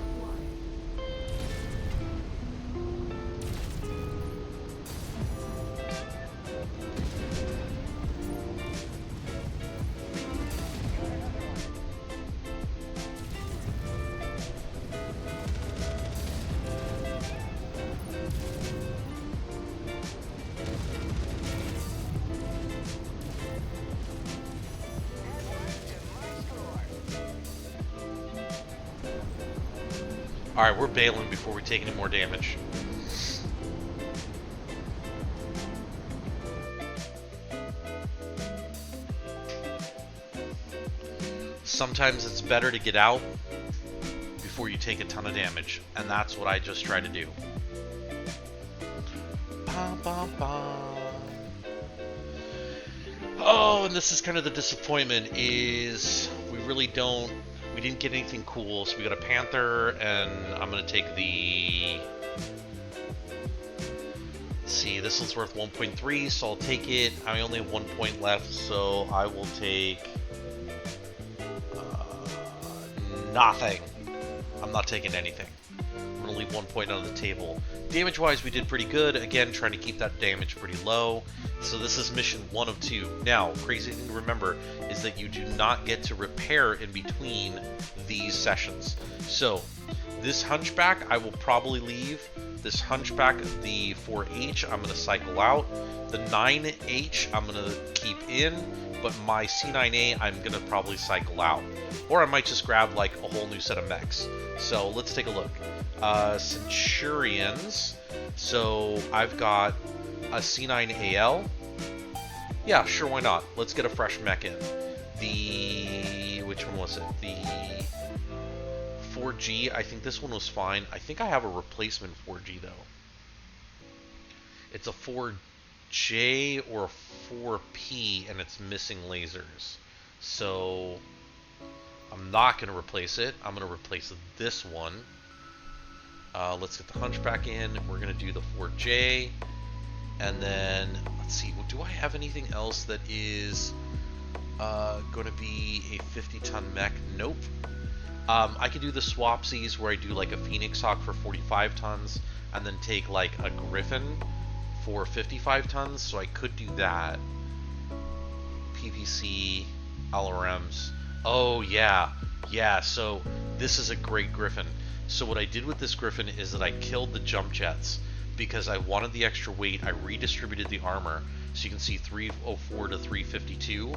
Head west to my score. Alright, we're bailing before we take any more damage. Sometimes it's better to get out before you take a ton of damage, and that's what I just try to do. Bum, bum, bum. Oh, Oh, and this is kind of the disappointment, is we didn't get anything cool. So we got a Panther, and I'm going to take the... Let's see, this one's worth 1.3, so I'll take it. I only have 1 point left, so I will take... nothing. I'm not taking anything. I'm going to leave 1 point on the table. Damage-wise, we did pretty good. Again, trying to keep that damage pretty low. So this is mission 1 of 2. Now, crazy thing to remember is that you do not get to repair in between these sessions. So, this Hunchback, I will probably leave. This Hunchback, the 4H, I'm going to cycle out. The 9H, I'm going to keep in. But my C9A, I'm going to probably cycle out. Or I might just grab like a whole new set of mechs. So let's take a look. Centurions. So I've got a C9AL. Yeah, sure, why not? Let's get a fresh mech in. Which one was it? The 4G. I think this one was fine. I think I have a replacement 4G though. It's a 4J or a 4P, and it's missing lasers. So I'm not going to replace it. I'm going to replace this one. Let's get the Hunchback in. We're going to do the 4J. And then, let's see, do I have anything else that is going to be a 50-ton mech? Nope. I could do the swapsies where I do like a Phoenix Hawk for 45 tons and then take like a Griffin for 55 tons, so I could do that. PVC, LRMs. Oh, yeah. Yeah, so this is a great Griffin. So what I did with this Griffin is that I killed the jump jets because I wanted the extra weight. I redistributed the armor. So you can see 304 to 352.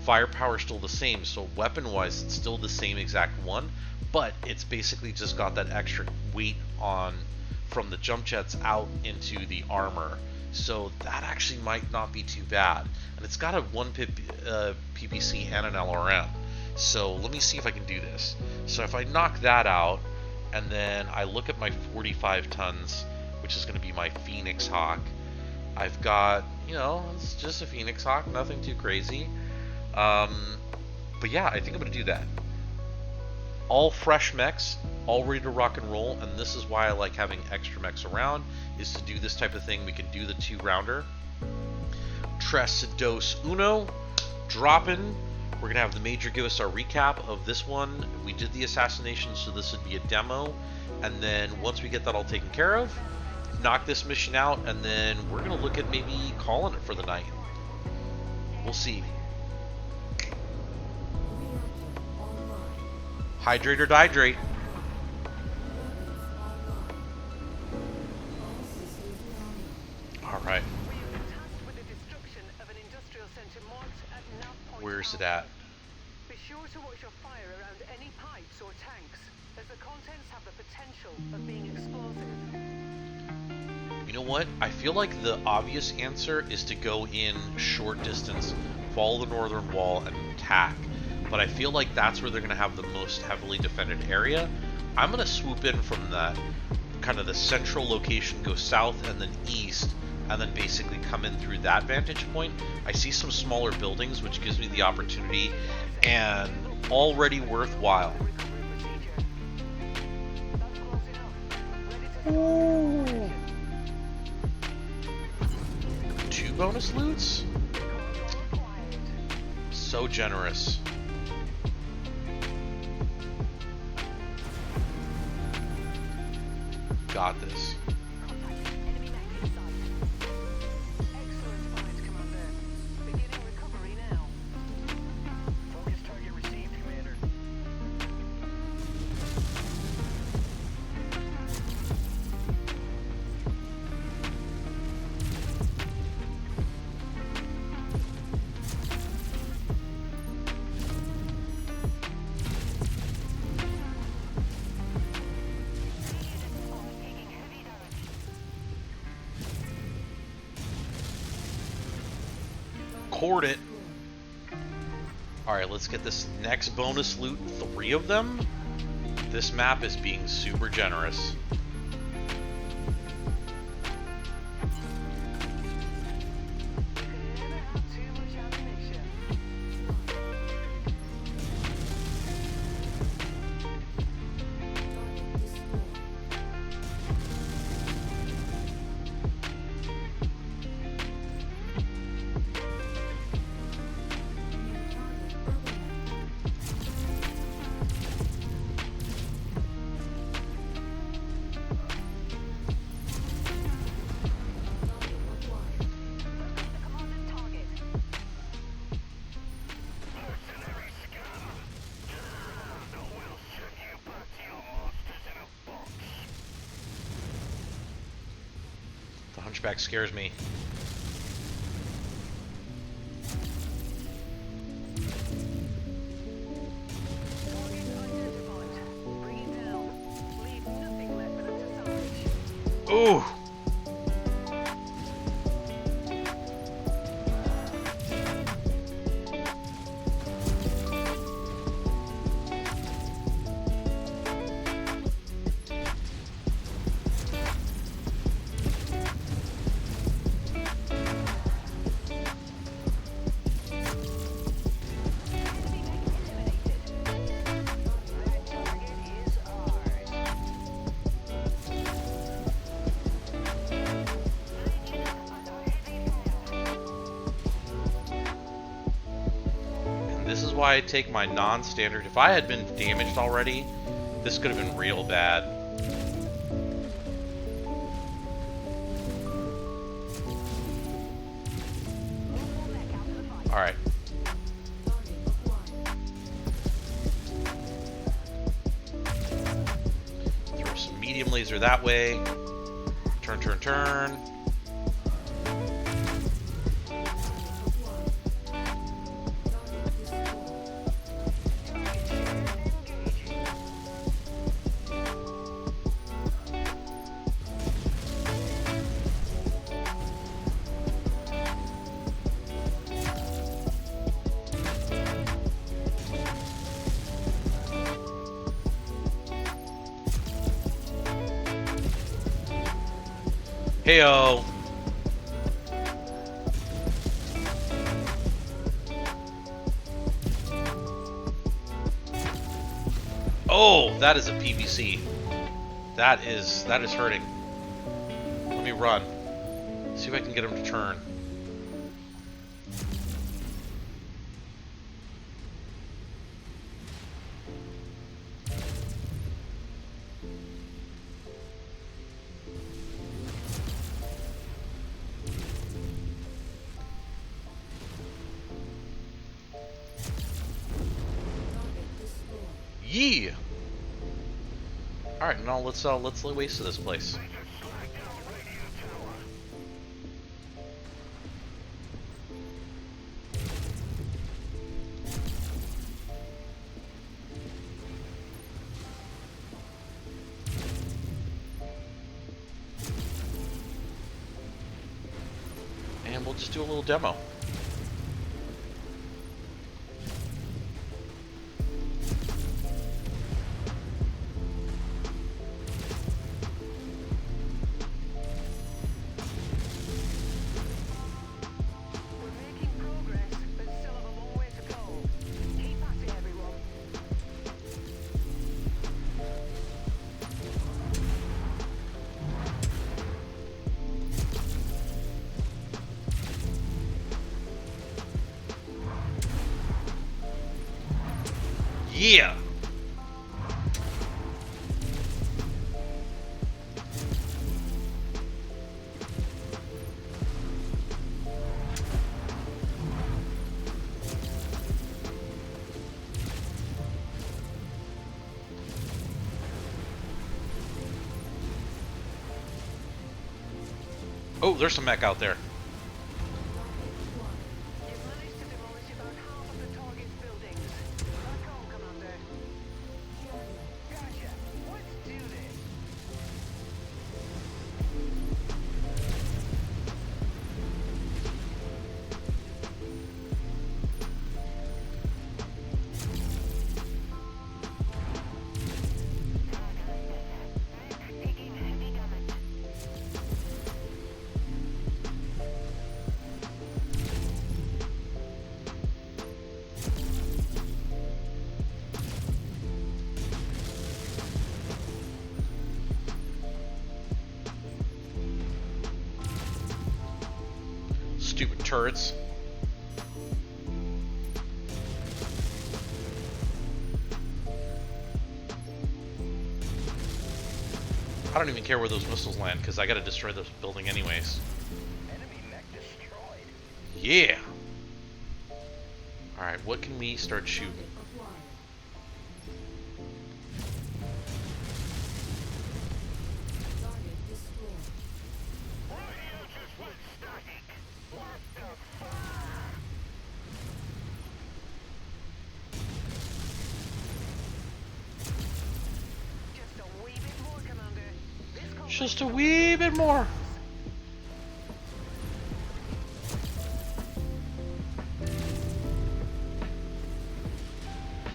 Firepower is still the same, so weapon-wise it's still the same exact one, but it's basically just got that extra weight on from the jump jets out into the armor. So that actually might not be too bad. And it's got a 1 PPC and an LRM. So let me see if I can do this. So if I knock that out, and then I look at my 45 tons, which is going to be my Phoenix Hawk, I've got, you know, it's just a Phoenix Hawk, nothing too crazy. But yeah, I think I'm going to do that. All fresh mechs, all ready to rock and roll, and this is why I like having extra mechs around, is to do this type of thing. We can do the 2-rounder. Tres, dos, uno. Drop in. We're going to have the Major give us our recap of this one. We did the assassination, so this would be a demo. And then once we get that all taken care of, knock this mission out, and then we're going to look at maybe calling it for the night. We'll see. Hydrate or dihydrate. All right. Where's it at? Be sure to watch your fire around any pipes or tanks, as the contents have the potential of being explosive. You know what? I feel like the obvious answer is to go in short distance, follow the northern wall, and attack. But I feel like that's where they're going to have the most heavily defended area. I'm going to swoop in from that, kind of the central location, go south and then east, and then basically come in through that vantage point. I see some smaller buildings, which gives me the opportunity, and already worthwhile. Ooh. 2 bonus loots? So generous. Got this. Cord it. Alright, let's get this next bonus loot. 3 of them. This map is being super generous. Hunchback scares me. Target identified. Bring it down. Leave nothing left for them to salvage. Ooh! This is why I take my non-standard. If I had been damaged already, this could have been real bad. Alright. Throw some medium laser that way. Turn, turn, turn. Heyo! Oh, that is a PVC. That is hurting. Let me run. See if I can get him to turn. Yee! Alright, now let's lay waste to this place. And we'll just do a little demo. Yeah! Oh, there's some mech out there. You've managed to demolish about half of the target's buildings. Back on, Commander. Gotcha. Let's do this. Taking heavy damage. Stupid turrets. I don't even care where those missiles land, because I gotta destroy this building anyways. Enemy mech destroyed. Yeah! Alright, what can we start shooting? Just a wee bit more.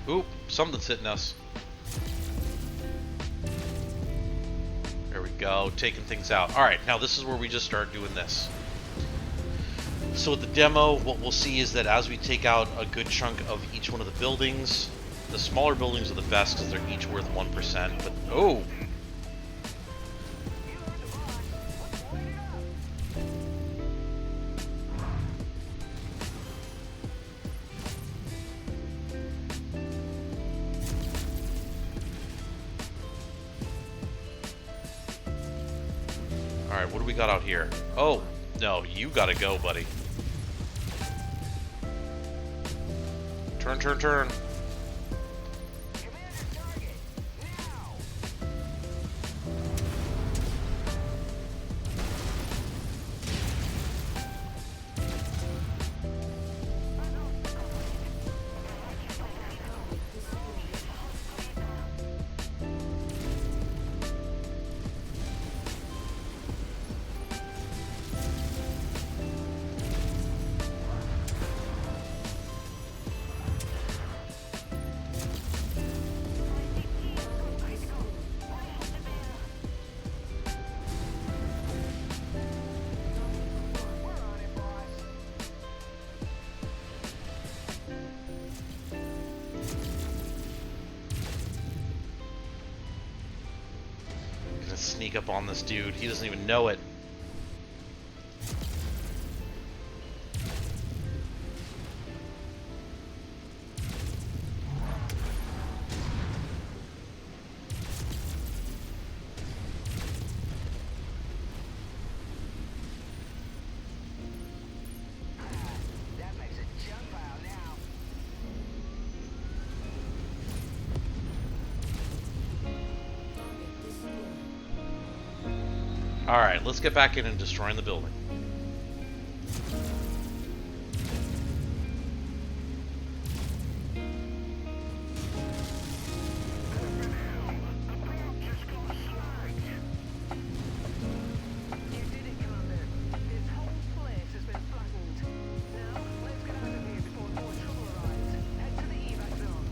Oop, something's hitting us. There we go, taking things out. Alright, now this is where we just start doing this. So with the demo, what we'll see is that as we take out a good chunk of each one of the buildings, the smaller buildings are the best because they're each worth 1%, but oh! Alright, what do we got out here? Oh, no, you gotta go, buddy. Turn, turn, turn. Commander target, now! We're on it, boss. Gonna sneak up on this dude. He doesn't even know it. That makes a jump pile now. Alright, let's get back in and destroying the building. You did it, Commander. This whole place has been flattened. Now, let's get out of here before more trouble arrives. Head to the evac zone.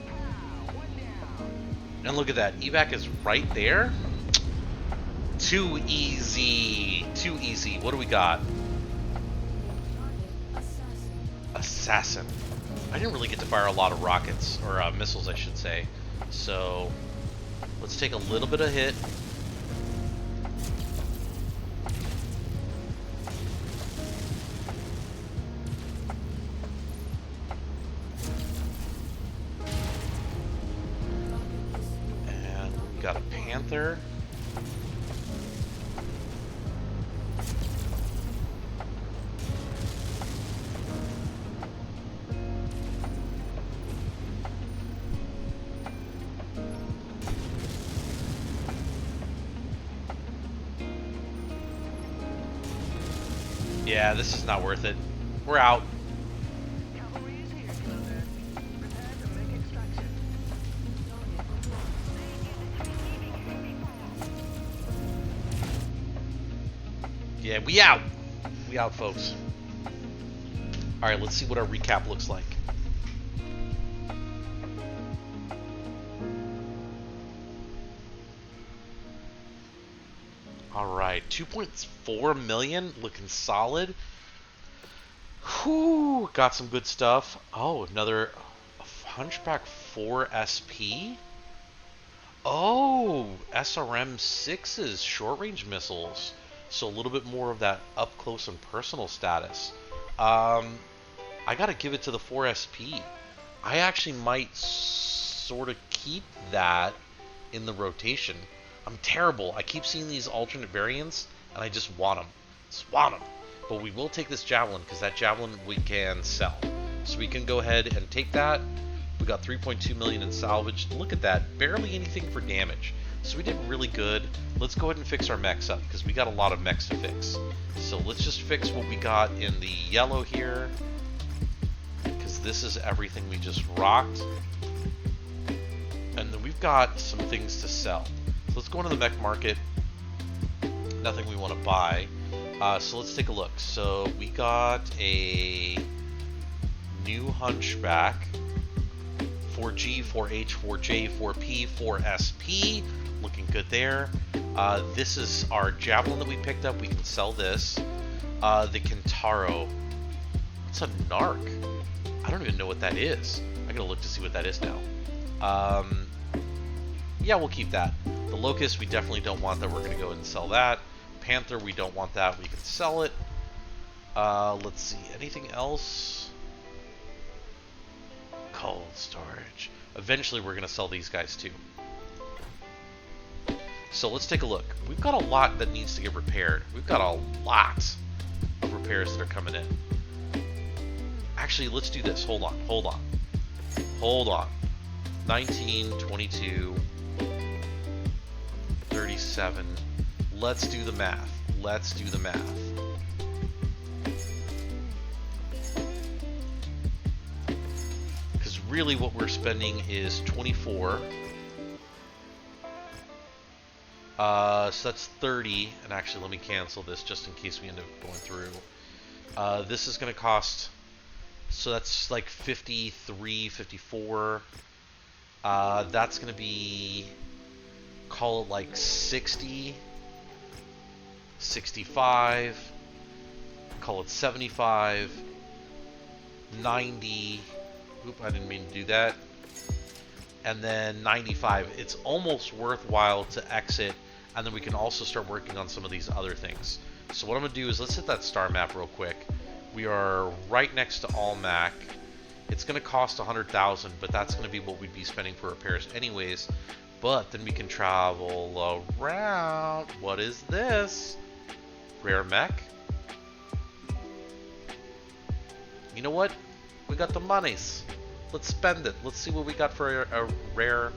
Pow! One down. And look at that, evac is right there. Too easy. Too easy. What do we got? Assassin. I didn't really get to fire a lot of rockets, or missiles, I should say. So, let's take a little bit of hit. And we got a Panther. Yeah, this is not worth it. We're out. Cavalry is here, Commander. Prepare to make extraction. Yeah, we out. We out, folks. Alright, let's see what our recap looks like. Alright, 2.4 million, looking solid. Whew, got some good stuff. Oh, another Hunchback 4 SP. Oh, SRM 6's short-range missiles. So a little bit more of that up-close and personal status. I gotta give it to the 4 SP. I actually might sort of keep that in the rotation. I'm terrible. I keep seeing these alternate variants, and I just want them. Just want them. But we will take this Javelin, because that Javelin we can sell. So we can go ahead and take that. We got 3.2 million in salvage. Look at that. Barely anything for damage. So we did really good. Let's go ahead and fix our mechs up, because we got a lot of mechs to fix. So let's just fix what we got in the yellow here, because this is everything we just rocked. And then we've got some things to sell. So let's go into the mech market. Nothing we want to buy. So let's take a look. So we got a new Hunchback. 4G, 4H, 4J, 4P, 4SP. Looking good there. This is our Javelin that we picked up. We can sell this. The Kintaro. It's a Narc. I don't even know what that is. I gotta look to see what that is now. Yeah, we'll keep that. The Locust, we definitely don't want that. We're gonna go ahead and sell that. Panther, we don't want that. We can sell it. Let's see. Anything else? Cold storage. Eventually, we're gonna sell these guys too. So let's take a look. We've got a lot that needs to get repaired. We've got a lot of repairs that are coming in. Actually, let's do this. Hold on. 19, 22, 37. Let's do the math. Because really what we're spending is 24. So that's 30. And actually, let me cancel this just in case we end up going through. This is going to cost... So that's like 53, 54. That's going to be... Call it like 60. 65, call it 75, 90, oop, I didn't mean to do that, and then 95. It's almost worthwhile to exit, and then we can also start working on some of these other things. So what I'm going to do is, let's hit that star map real quick. We are right next to Almac. It's going to cost 100,000, but that's going to be what we'd be spending for repairs anyways. But then we can travel around. What is this? Rare mech. You know what? We got the monies. Let's spend it. Let's see what we got for a rare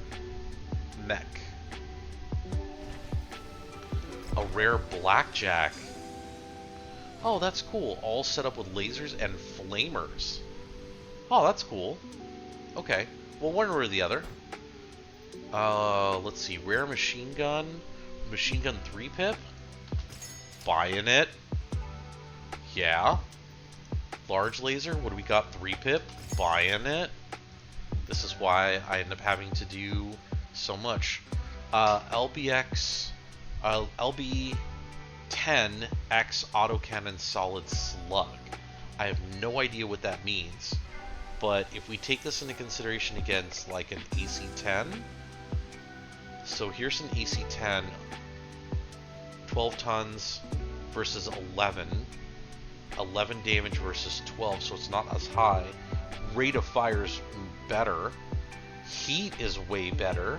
mech. A rare blackjack. Oh, that's cool. All set up with lasers and flamers. Oh, that's cool. Okay. Well, one or the other. Let's see. Rare machine gun. Machine gun 3-pip. Buying it. Yeah. Large laser. What do we got? 3-pip. Buying it. This is why I end up having to do so much. LBX. LB10X autocannon solid slug. I have no idea what that means. But if we take this into consideration against like an AC-10. So here's an AC-10. 12 tons versus 11. 11 damage versus 12, so it's not as high. Rate of fire is better. Heat is way better.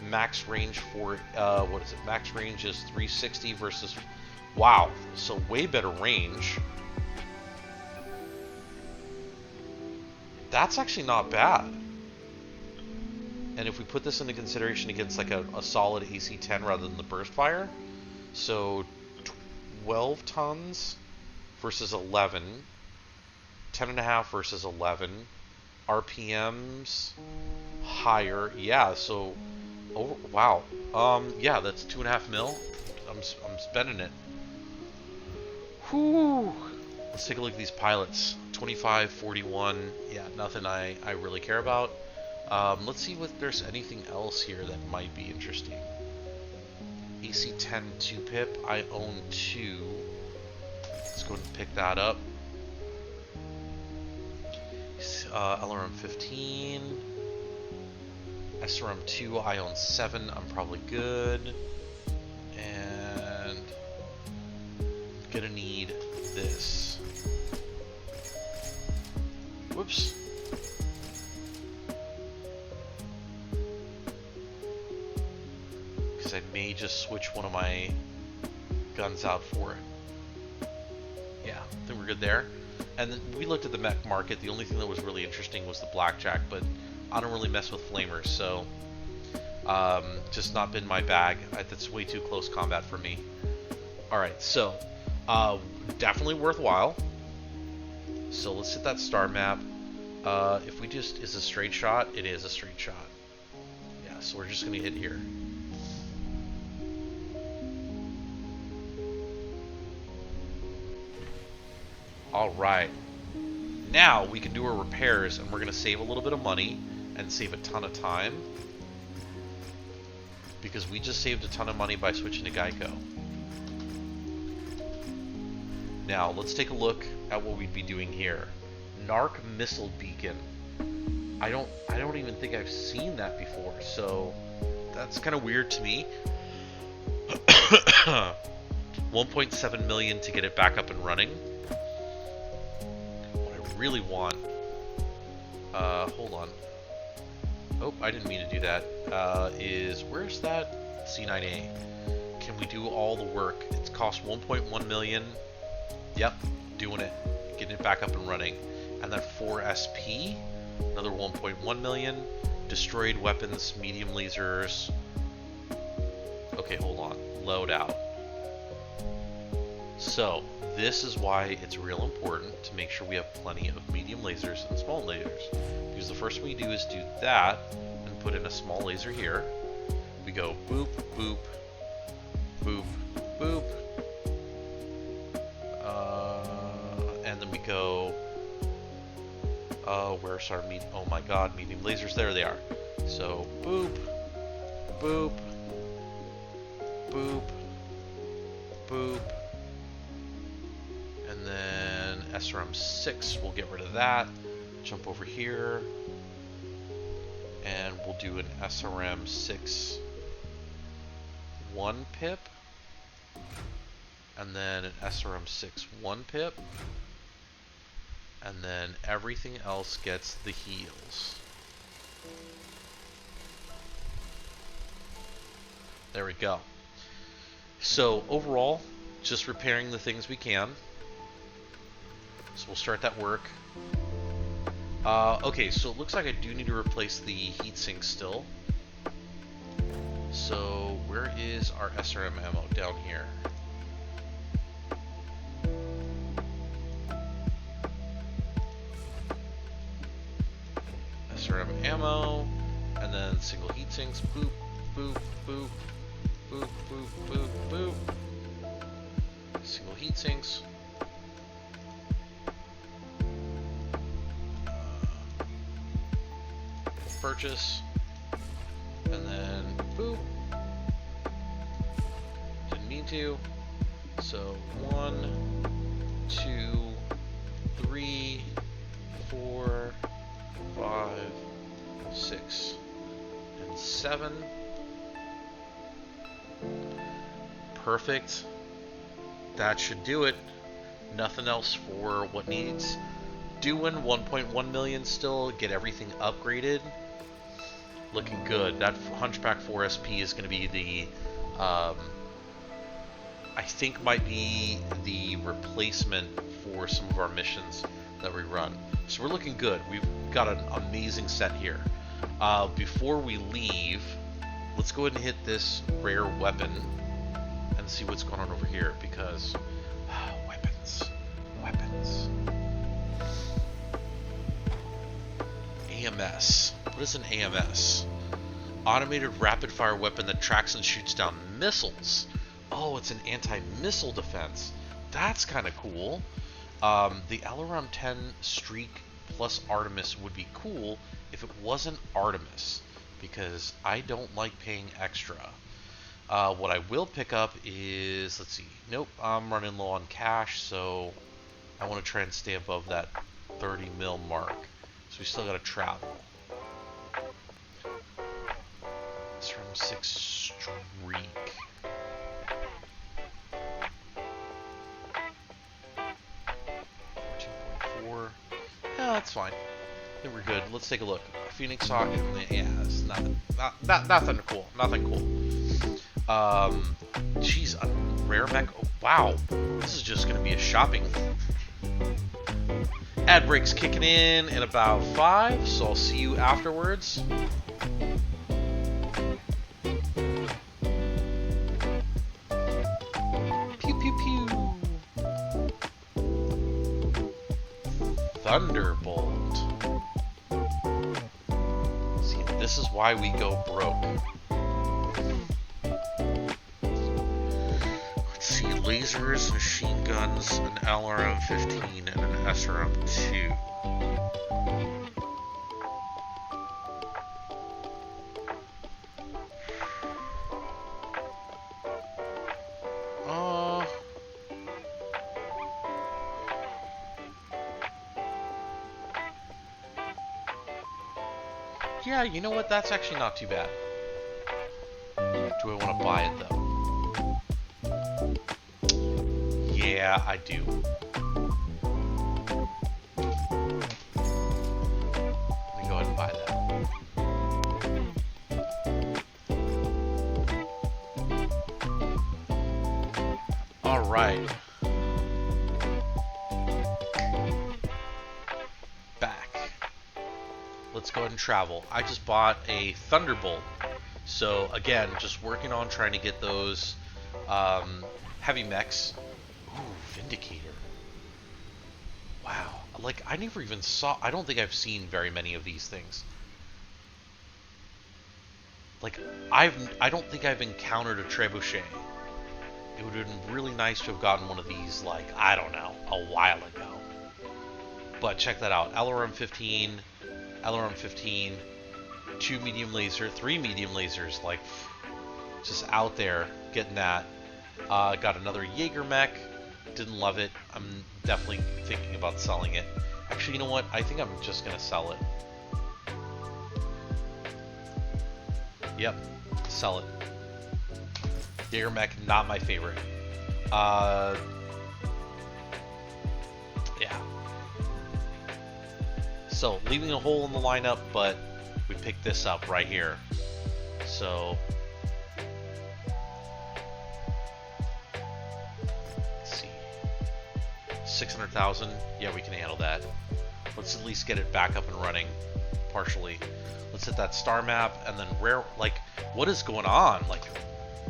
Max range for, what is it? Max range is 360 versus, wow, so way better range. That's actually not bad. And if we put this into consideration against like a solid AC-10 rather than the burst fire, so 12 tons versus 11, 10.5 versus 11, RPMs higher, yeah, so over, wow, yeah, that's 2.5 mil. I'm spending it. Whew. Let's take a look at these pilots. 25, 41, yeah, nothing I really care about. Let's see if there's anything else here that might be interesting. AC-10 2-pip, I own 2. Let's go ahead and pick that up. LRM 15. SRM 2, I own 7. I'm probably good. And gonna need this. Whoops. Because I may just switch one of my guns out for it. Yeah, I think we're good there. And then we looked at the mech market. The only thing that was really interesting was the blackjack, but I don't really mess with flamers, so just not been my bag. That's way too close combat for me. Alright, so definitely worthwhile. So let's hit that star map. If we just, is a straight shot? It is a straight shot. Yeah, so we're just going to hit here. Alright. Now we can do our repairs, and we're going to save a little bit of money and save a ton of time. Because we just saved a ton of money by switching to Geico. Now, let's take a look at what we'd be doing here. Narc missile beacon. I don't even think I've seen that before, so that's kind of weird to me. 1.7 million to get it back up and running. What I really want, hold on. Oh, I didn't mean to do that. Is where's that C9A? Can we do all the work? It's cost 1.1 million. Yep, doing it, getting it back up and running. And then 4SP, another 1.1 million. Destroyed weapons, medium lasers. Okay, hold on. Load out. So, this is why it's real important to make sure we have plenty of medium lasers and small lasers. Because the first thing we do is do that and put in a small laser here. We go boop, boop, boop, boop. And then we go, where's our oh my god, medium lasers, there they are. So, boop, boop, boop, boop. And then SRM6, we'll get rid of that. Jump over here. And we'll do an SRM6 1 pip. And then an SRM6 1 pip. And then everything else gets the heals. There we go. So overall, just repairing the things we can. So we'll start that work. Okay, so it looks like I do need to replace the heatsink still. So where is our SRM ammo? Down here. SRM ammo, and then single heat sinks. Boop, boop, boop, boop, boop, boop, boop. Single heat sinks. Purchase, and then boop. Didn't mean to. So 1, 2, 3, 4, 5, 6, and 7. Perfect. That should do it. Nothing else for what needs doing. 1.1 million still. Get everything upgraded. Looking good. That Hunchback 4SP is going to be the, I think might be the replacement for some of our missions that we run. So we're looking good. We've got an amazing set here. Before we leave, let's go ahead and hit this rare weapon and see what's going on over here, because weapons. AMS. What is an AMS? Automated rapid fire weapon that tracks and shoots down missiles. Oh, it's an anti-missile defense. That's kind of cool. The LRM 10 Streak plus Artemis would be cool if it wasn't Artemis, because I don't like paying extra. What I will pick up is, let's see, nope, I'm running low on cash, so I want to try and stay above that 30 mil mark. So we still got to travel. It's from 6 Streak. Yeah, that's fine. I think we're good. Let's take a look. Phoenix Hawk. Yeah, it's nothing cool. Nothing cool. Geez, a rare mech. Oh, wow, this is just gonna be a shopping. Ad break's kicking in about 5, so I'll see you afterwards. Pew pew pew. Thunderbolt. See, this is why we go broke. Let's see, lasers, machine guns, an LRM-15, and an SRM-2. Yeah, you know what? That's actually not too bad. Do I want to buy it, though? Yeah, I do. Let me go ahead and buy that. Alright. Let's go ahead and travel. I just bought a Thunderbolt. So again, just working on trying to get those heavy mechs. Ooh, Vindicator. Wow. Like, I never even saw... I don't think I've seen very many of these things. Like, I don't think I've encountered a trebuchet. It would have been really nice to have gotten one of these, like, I don't know, a while ago. But check that out. LRM-15... LRM-15, 2 medium laser, 3 medium lasers, like, just out there getting that. Got another Jaeger mech, didn't love it. I'm definitely thinking about selling it. Actually, you know what? I think I'm just gonna sell it. Yep, sell it. Jaeger mech, not my favorite. Yeah. So, leaving a hole in the lineup, but we picked this up right here. So, let's see. 600,000. Yeah, we can handle that. Let's at least get it back up and running, partially. Let's hit that star map, and then rare, like, what is going on? Like,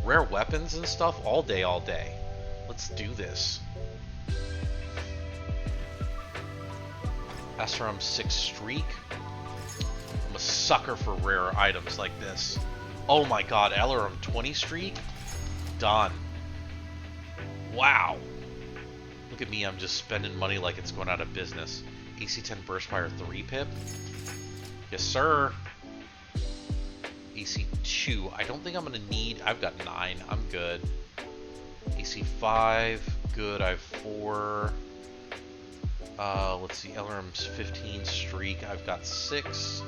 rare weapons and stuff all day, all day. Let's do this. SRM-6 Streak. I'm a sucker for rare items like this. Oh my god, LRM-20 Streak? Done. Wow. Look at me, I'm just spending money like it's going out of business. AC-10 Burstfire 3 pip? Yes, sir. AC-2. I don't think I'm going to need... I've got 9. I'm good. AC-5. Good. I have 4. Let's see, LRM's 15 Streak, I've got 6.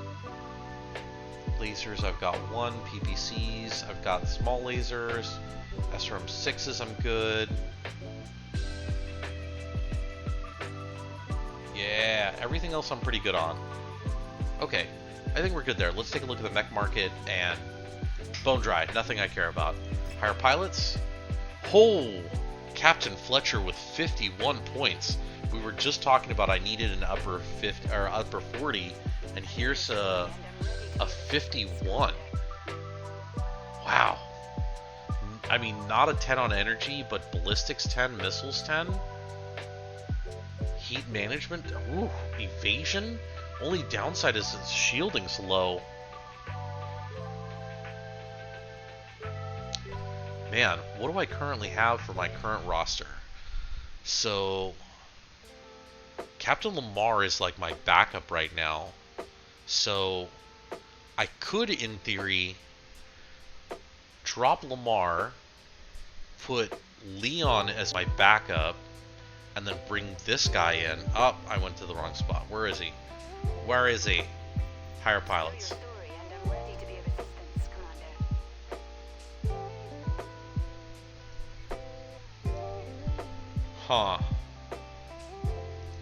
Lasers, I've got 1. PPCs, I've got small lasers. SRM 6s, I'm good. Yeah, everything else I'm pretty good on. Okay, I think we're good there. Let's take a look at the mech market and bone dry, nothing I care about. Hire pilots. Oh, Captain Fletcher with 51 points. We were just talking about I needed an upper 50 or upper 40, and here's a 51. Wow. I mean, not a 10 on energy, but ballistics 10, missiles 10. Heat management, ooh, evasion. Only downside is its shielding's low. Man, what do I currently have for my current roster? So, Captain Lamar is like my backup right now. So, I could, in theory, drop Lamar, put Leon as my backup, and then bring this guy in. Oh, I went to the wrong spot. Where is he? Where is he? Hire pilots. Huh.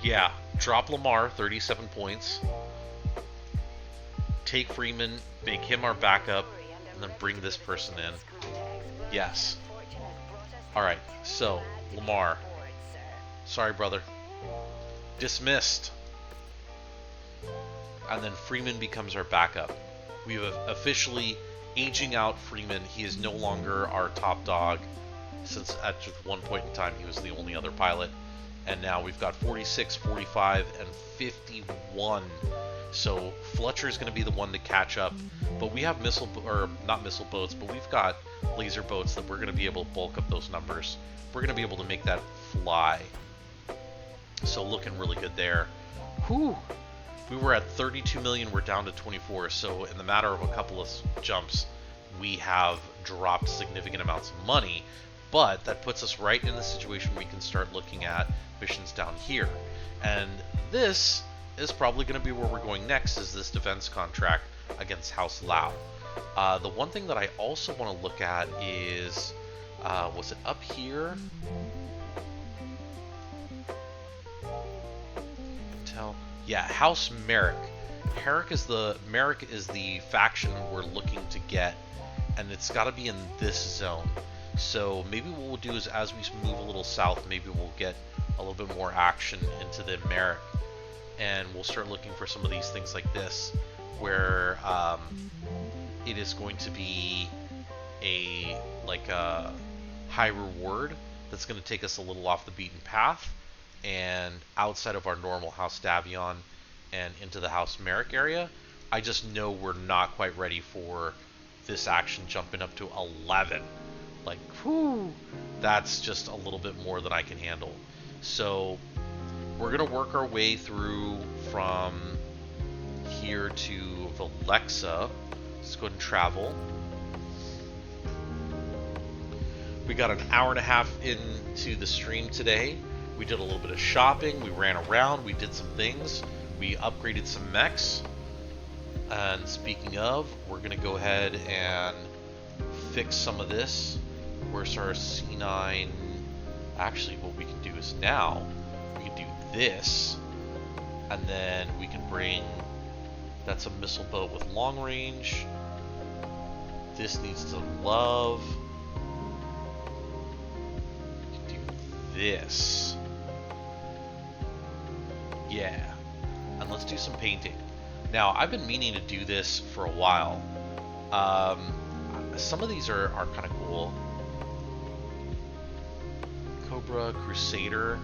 Yeah, drop Lamar, 37 points. Take Freeman, make him our backup, and then bring this person in. Yes. Alright, so, Lamar. Sorry, brother. Dismissed. And then Freeman becomes our backup. We have officially aging out Freeman. He is no longer our top dog, since at one point in time he was the only other pilot. And now we've got 46, 45, and 51. So Fletcher is going to be the one to catch up, but we have not missile boats, but we've got laser boats that we're going to be able to bulk up those numbers. We're going to be able to make that fly. So looking really good there. Whew. We were at 32 million, we're down to 24. So in the matter of a couple of jumps, we have dropped significant amounts of money, but that puts us right in the situation where we can start looking at missions down here. And this is probably going to be where we're going next, is this defense contract against House Lau. The one thing that I also want to look at is, was it up here? Tell. Yeah, House Merrick. Merrick is the faction we're looking to get, and it's got to be in this zone. So maybe what we'll do is, as we move a little south, maybe we'll get a little bit more action into the Merrick, and we'll start looking for some of these things like this, where it is going to be a high reward that's going to take us a little off the beaten path and outside of our normal House Davion and into the House Merrick area. I just know we're not quite ready for this action jumping up to 11. Like, whew, that's just a little bit more than I can handle. So we're going to work our way through from here to Valexa. Let's go ahead and travel. We got an hour and a half into the stream today. We did a little bit of shopping, we ran around, we did some things, we upgraded some mechs. And speaking of, we're going to go ahead and fix some of this. Where's our C9? Actually, what we can do is now, we can do this, and then we can bring, that's a missile boat with long range. This needs to love. We can do this. Yeah. And let's do some painting. Now, I've been meaning to do this for a while. Some of these are kind of cool. Cobra, Crusader,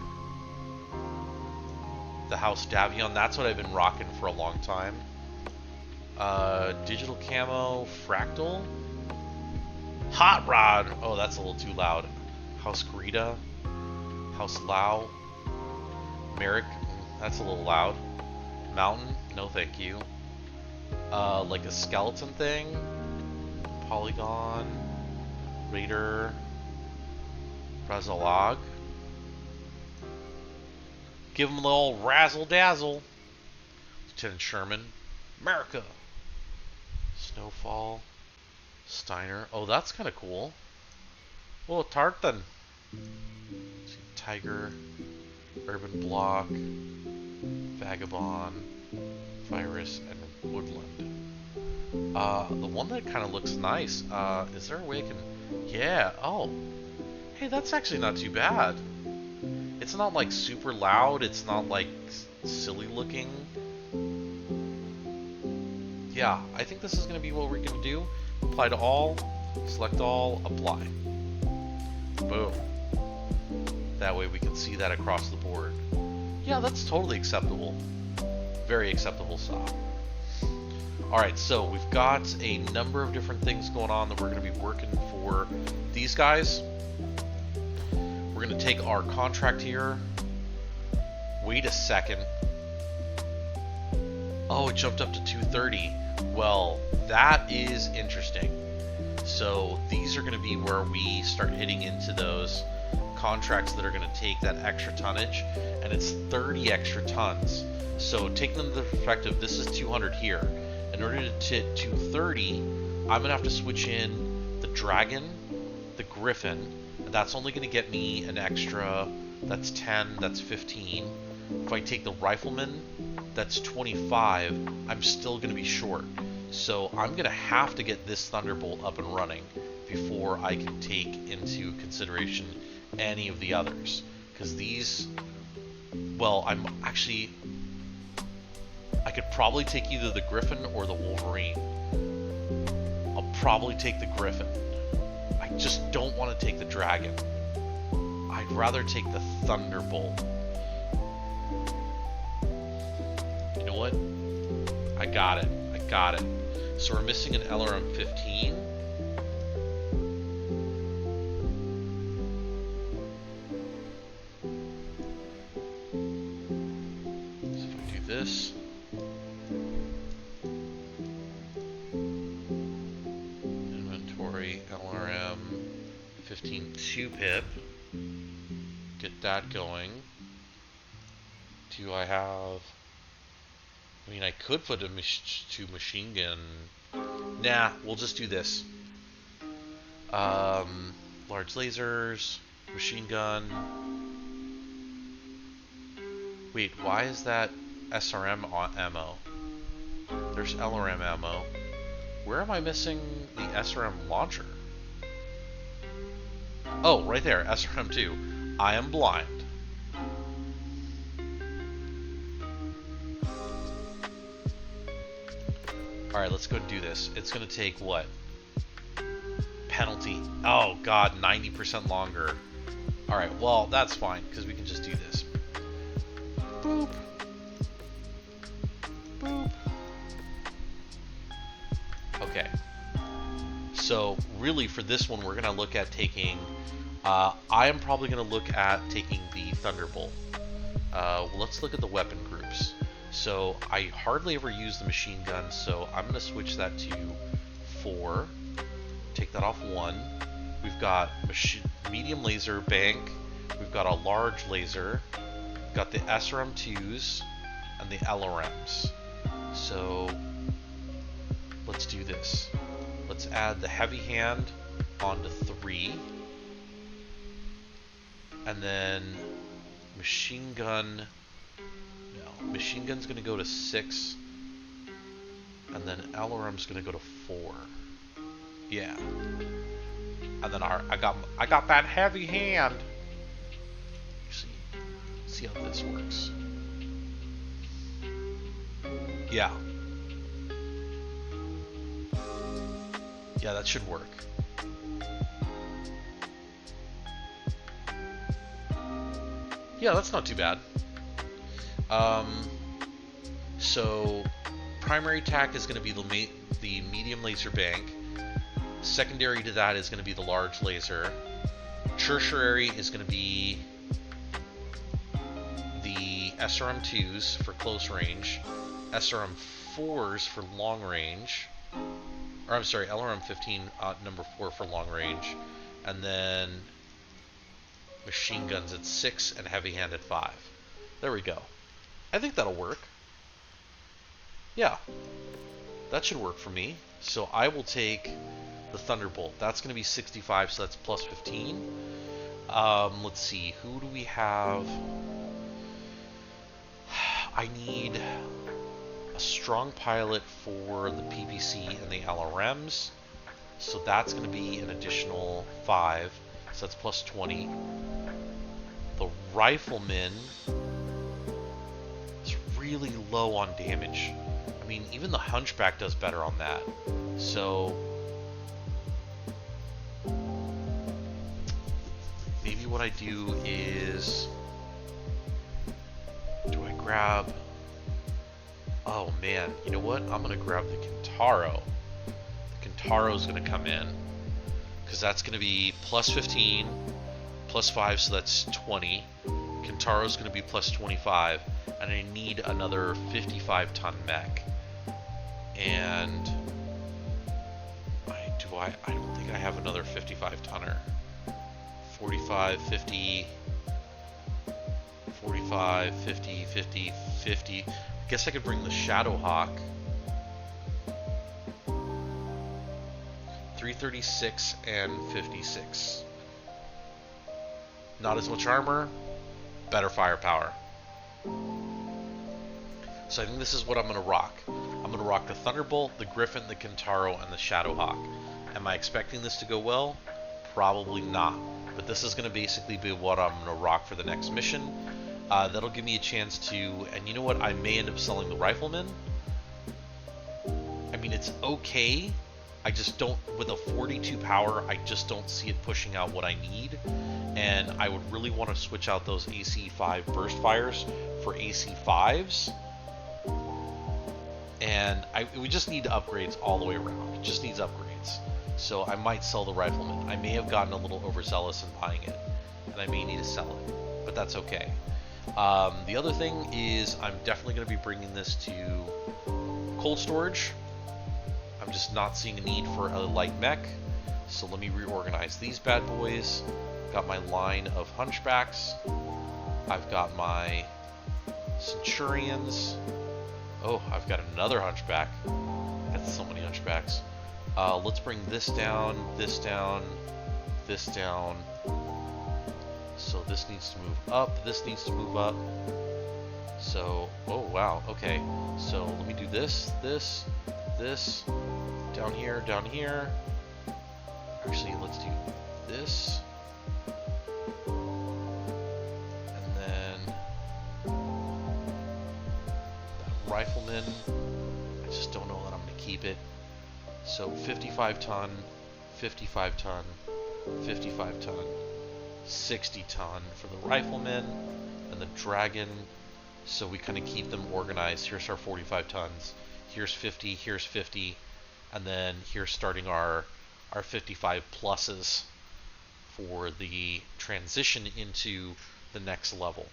the House Davion, that's what I've been rocking for a long time. Digital Camo, Fractal. Hot Rod! Oh, that's a little too loud. House Greta, House Lau, Merrick, that's a little loud. Mountain, no thank you. Like a skeleton thing. Polygon, Raider, Razzalog. Give him the old razzle dazzle. Lieutenant Sherman, America. Snowfall, Steiner. Oh, that's kind of cool. Oh, Tartan. Tiger, Urban Block, Vagabond, Virus, and Woodland. The one that kind of looks nice, is there a way I can... Yeah, oh. Hey, that's actually not too bad. It's not like super loud, it's not like silly looking. Yeah, I think this is going to be what we're going to do. Apply to all, select all, apply. Boom. That way we can see that across the board. Yeah, that's totally acceptable. Very acceptable stuff. Alright, so we've got a number of different things going on that we're going to be working for these guys. We're going to take our contract here. Wait a second. Oh, it jumped up to 230. Well, that is interesting. So these are going to be where we start hitting into those contracts that are going to take that extra tonnage, and it's 30 extra tons. So taking them into perspective, this is 200 here. In order to hit 230, I'm going to have to switch in the Dragon, the Griffin, and that's only going to get me an extra, that's 10, that's 15. If I take the Rifleman, that's 25, I'm still going to be short. So I'm going to have to get this Thunderbolt up and running before I can take into consideration any of the others. Because these, well, I could probably take either the Griffin or the Wolverine. I'll probably take the Griffin. I just don't want to take the Dragon. I'd rather take the Thunderbolt. You know what? got it. I got it. So we're missing an LRM 15. So if we do this. Inventory LRM 15 2-pip. Get that going. Do I have... I mean, I could put a machine gun. Nah, we'll just do this. Large lasers, machine gun. Wait, why is that SRM ammo? There's LRM ammo. Where am I missing the SRM launcher? Oh, right there, SRM 2. I am blind. Alright, let's go do this. It's going to take what? Penalty. Oh god, 90% longer. Alright, well, that's fine, because we can just do this. Boop. Boop. Okay. So, really, for this one, we're going to look at taking... I am probably going to look at taking the Thunderbolt. Let's look at the weapon groups. So I hardly ever use the machine gun, so I'm going to switch that to 4. Take that off 1. We've got medium laser bank. We've got a large laser. We've got the SRM2s and the LRMs. So let's do this. Let's add the heavy hand onto 3. And then machine gun... Machine gun's gonna go to 6, and then LRM's gonna go to 4. Yeah, and then I got that heavy hand. See how this works. Yeah, that should work. Yeah, that's not too bad. So primary attack is going to be the medium laser bank. Secondary to that is going to be the large laser. Tertiary is going to be the SRM2s for close range, SRM4s for long range, or I'm sorry, LRM 15 number 4 for long range, and then machine guns at 6 and heavy hand at 5. There we go. I think that'll work. Yeah, that should work for me. So I will take the Thunderbolt. That's going to be 65, so that's plus 15. Let's see, who do we have? I need a strong pilot for the PPC and the LRMs. So that's going to be an additional 5. So that's plus 20. The Rifleman is really low on damage. I mean, even the Hunchback does better on that. So maybe what I do is, do I grab, oh man, you know what? I'm going to grab the Kintaro. The Kintaro is going to come in, because that's going to be plus 15, plus 5, so that's 20. Kintaro is going to be plus 25, and I need another 55-ton mech. And I don't think I have another 55-tonner. 45, 50, 45, 50, 50, 50. I guess I could bring the Shadowhawk. 336 and 56. Not as much armor, better firepower. So I think this is what I'm going to rock. I'm going to rock the Thunderbolt, the Griffin, the Kintaro, and the Shadowhawk. Am I expecting this to go well? Probably not. But this is going to basically be what I'm going to rock for the next mission. That'll give me a chance to... And you know what? I may end up selling the Rifleman. I mean, it's okay. I just don't... With a 42 power, I just don't see it pushing out what I need. And I would really want to switch out those AC5 burst fires for AC5s. and we just need upgrades all the way around. It just needs upgrades. So I might sell the rifleman. I may have gotten a little overzealous in buying it, and I may need to sell it, but that's okay. The other thing is I'm definitely going to be bringing this to cold storage. I'm just not seeing a need for a light mech, so let me reorganize these bad boys. Got my line of hunchbacks. I've got my centurions. Oh, I've got another hunchback. I got so many hunchbacks. Let's bring this down, this down, this down. So this needs to move up, this needs to move up. So, oh wow, okay. So let me do this, this, this, down here, down here. Actually, let's do this. And then that rifleman, I just don't know that I'm going to keep it. So 55 ton, 55 ton, 55 ton, 60 ton for the rifleman and the dragon. So we kind of keep them organized. Here's our 45 tons. Here's 50, here's 50. And then here's starting our 55 pluses for the transition into the next level.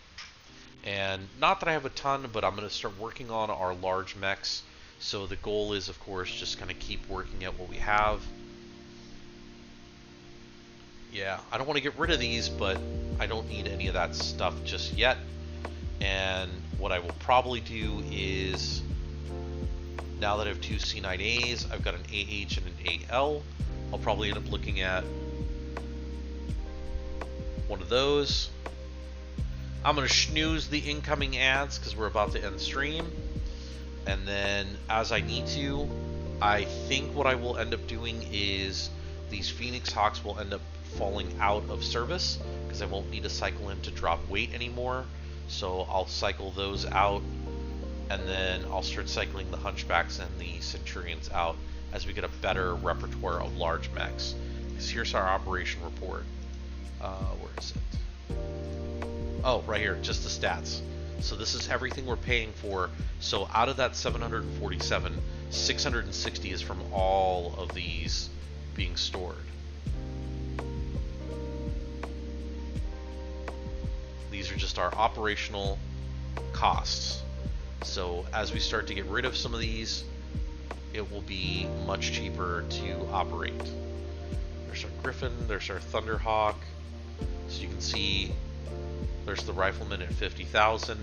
And not that I have a ton, but I'm going to start working on our large mechs. So the goal is, of course, just kind of keep working at what we have. Yeah, I don't want to get rid of these, but I don't need any of that stuff just yet. And what I will probably do is, now that I have two C9As, I've got an AH and an AL, I'll probably end up looking at one of those. I'm going to snooze the incoming ads because we're about to end stream. And then as I need to, I think what I will end up doing is these Phoenix Hawks will end up falling out of service because I won't need to cycle in to drop weight anymore. So I'll cycle those out, and then I'll start cycling the Hunchbacks and the Centurions out as we get a better repertoire of large mechs. Because here's our operation report. Where is it? Oh, right here, just the stats. So this is everything we're paying for. So out of that 747, 660 is from all of these being stored. These are just our operational costs. So as we start to get rid of some of these, it will be much cheaper to operate. There's our Griffin, there's our Thunderhawk. So you can see there's the Rifleman at 50,000,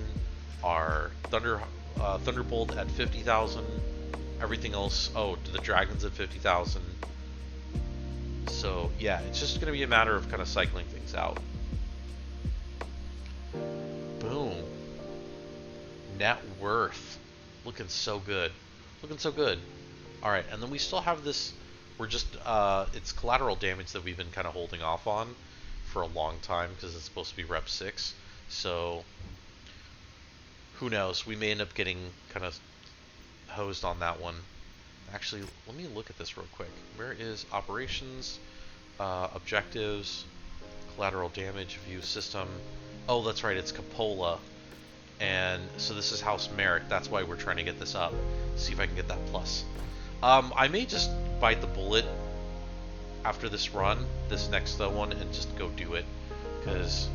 our Thunderbolt at 50,000, everything else, oh, the Dragon's at 50,000. So yeah, it's just going to be a matter of kind of cycling things out. Boom. Net worth. Looking so good. Looking so good. Alright, and then we still have this, we're just, it's collateral damage that we've been kind of holding off on for a long time because it's supposed to be rep 6. So, who knows? We may end up getting kind of hosed on that one. Actually, let me look at this real quick. Where is operations, objectives, collateral damage, view system? Oh, that's right, it's Capola. And so this is House Merrick. That's why we're trying to get this up. See if I can get that plus. I may just bite the bullet after this run, this next one, and just go do it. Because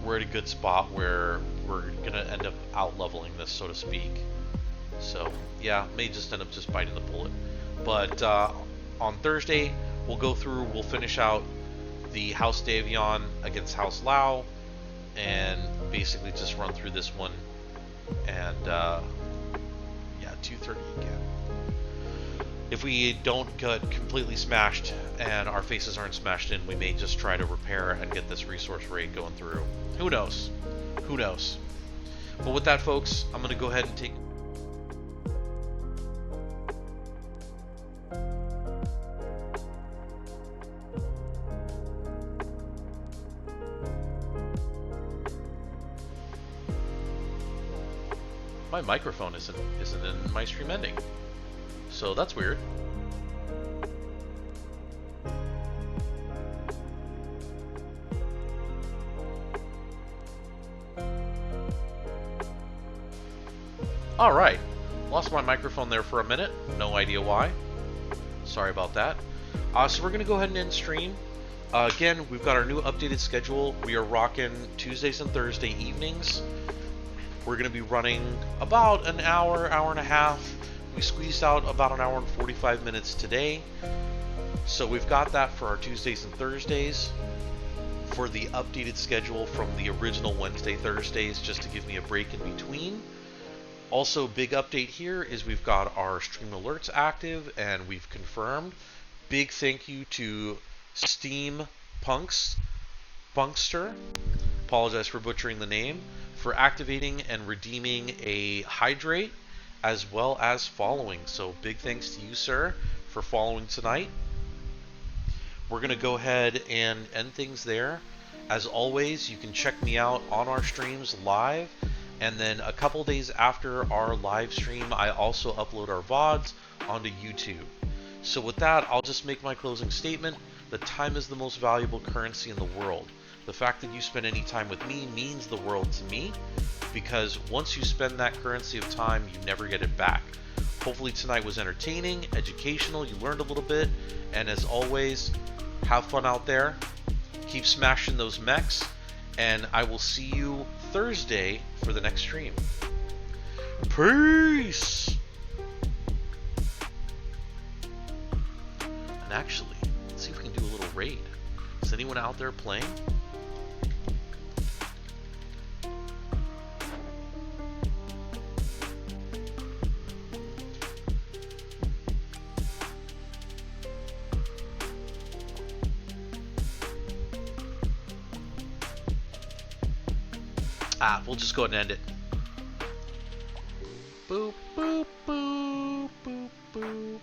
we're at a good spot where we're going to end up out-leveling this, so to speak. So, yeah, may just end up just biting the bullet. But on Thursday, we'll go through, we'll finish out the House Davion against House Lao, and basically just run through this one, and yeah, 230 again. If we don't get completely smashed and our faces aren't smashed in, we may just try to repair and get this resource raid going through. Who knows? Who knows? But with that, folks, I'm going to go ahead and take... My microphone isn't in my stream ending, so that's weird. All right, Lost my microphone there for a minute. No idea why. Sorry about that. So we're going to go ahead and end stream. Again, we've got our new updated schedule. We are rocking Tuesdays and Thursday evenings. We're going to be running about an hour, hour and a half. We squeezed out about an hour and 45 minutes today. So we've got that for our Tuesdays and Thursdays. For the updated schedule from the original Wednesday, Thursdays, just to give me a break in between. Also, big update here is we've got our stream alerts active and we've confirmed. Big thank you to Steam Punkster, apologize for butchering the name, for activating and redeeming a hydrate as well as following. So big thanks to you, sir, for following tonight. We're going to go ahead and end things there. As always, you can check me out on our streams live, and then a couple days after our live stream, I also upload our VODs onto YouTube. So with that, I'll just make my closing statement. The time is the most valuable currency in the world. The fact that you spend any time with me means the world to me, because once you spend that currency of time, you never get it back. Hopefully tonight was entertaining, educational, you learned a little bit, and as always, have fun out there, keep smashing those mechs, and I will see you Thursday for the next stream. Peace! And actually, let's see if we can do a little raid. Is anyone out there playing? We'll just go ahead and end it. Boop, boop, boop, boop, boop.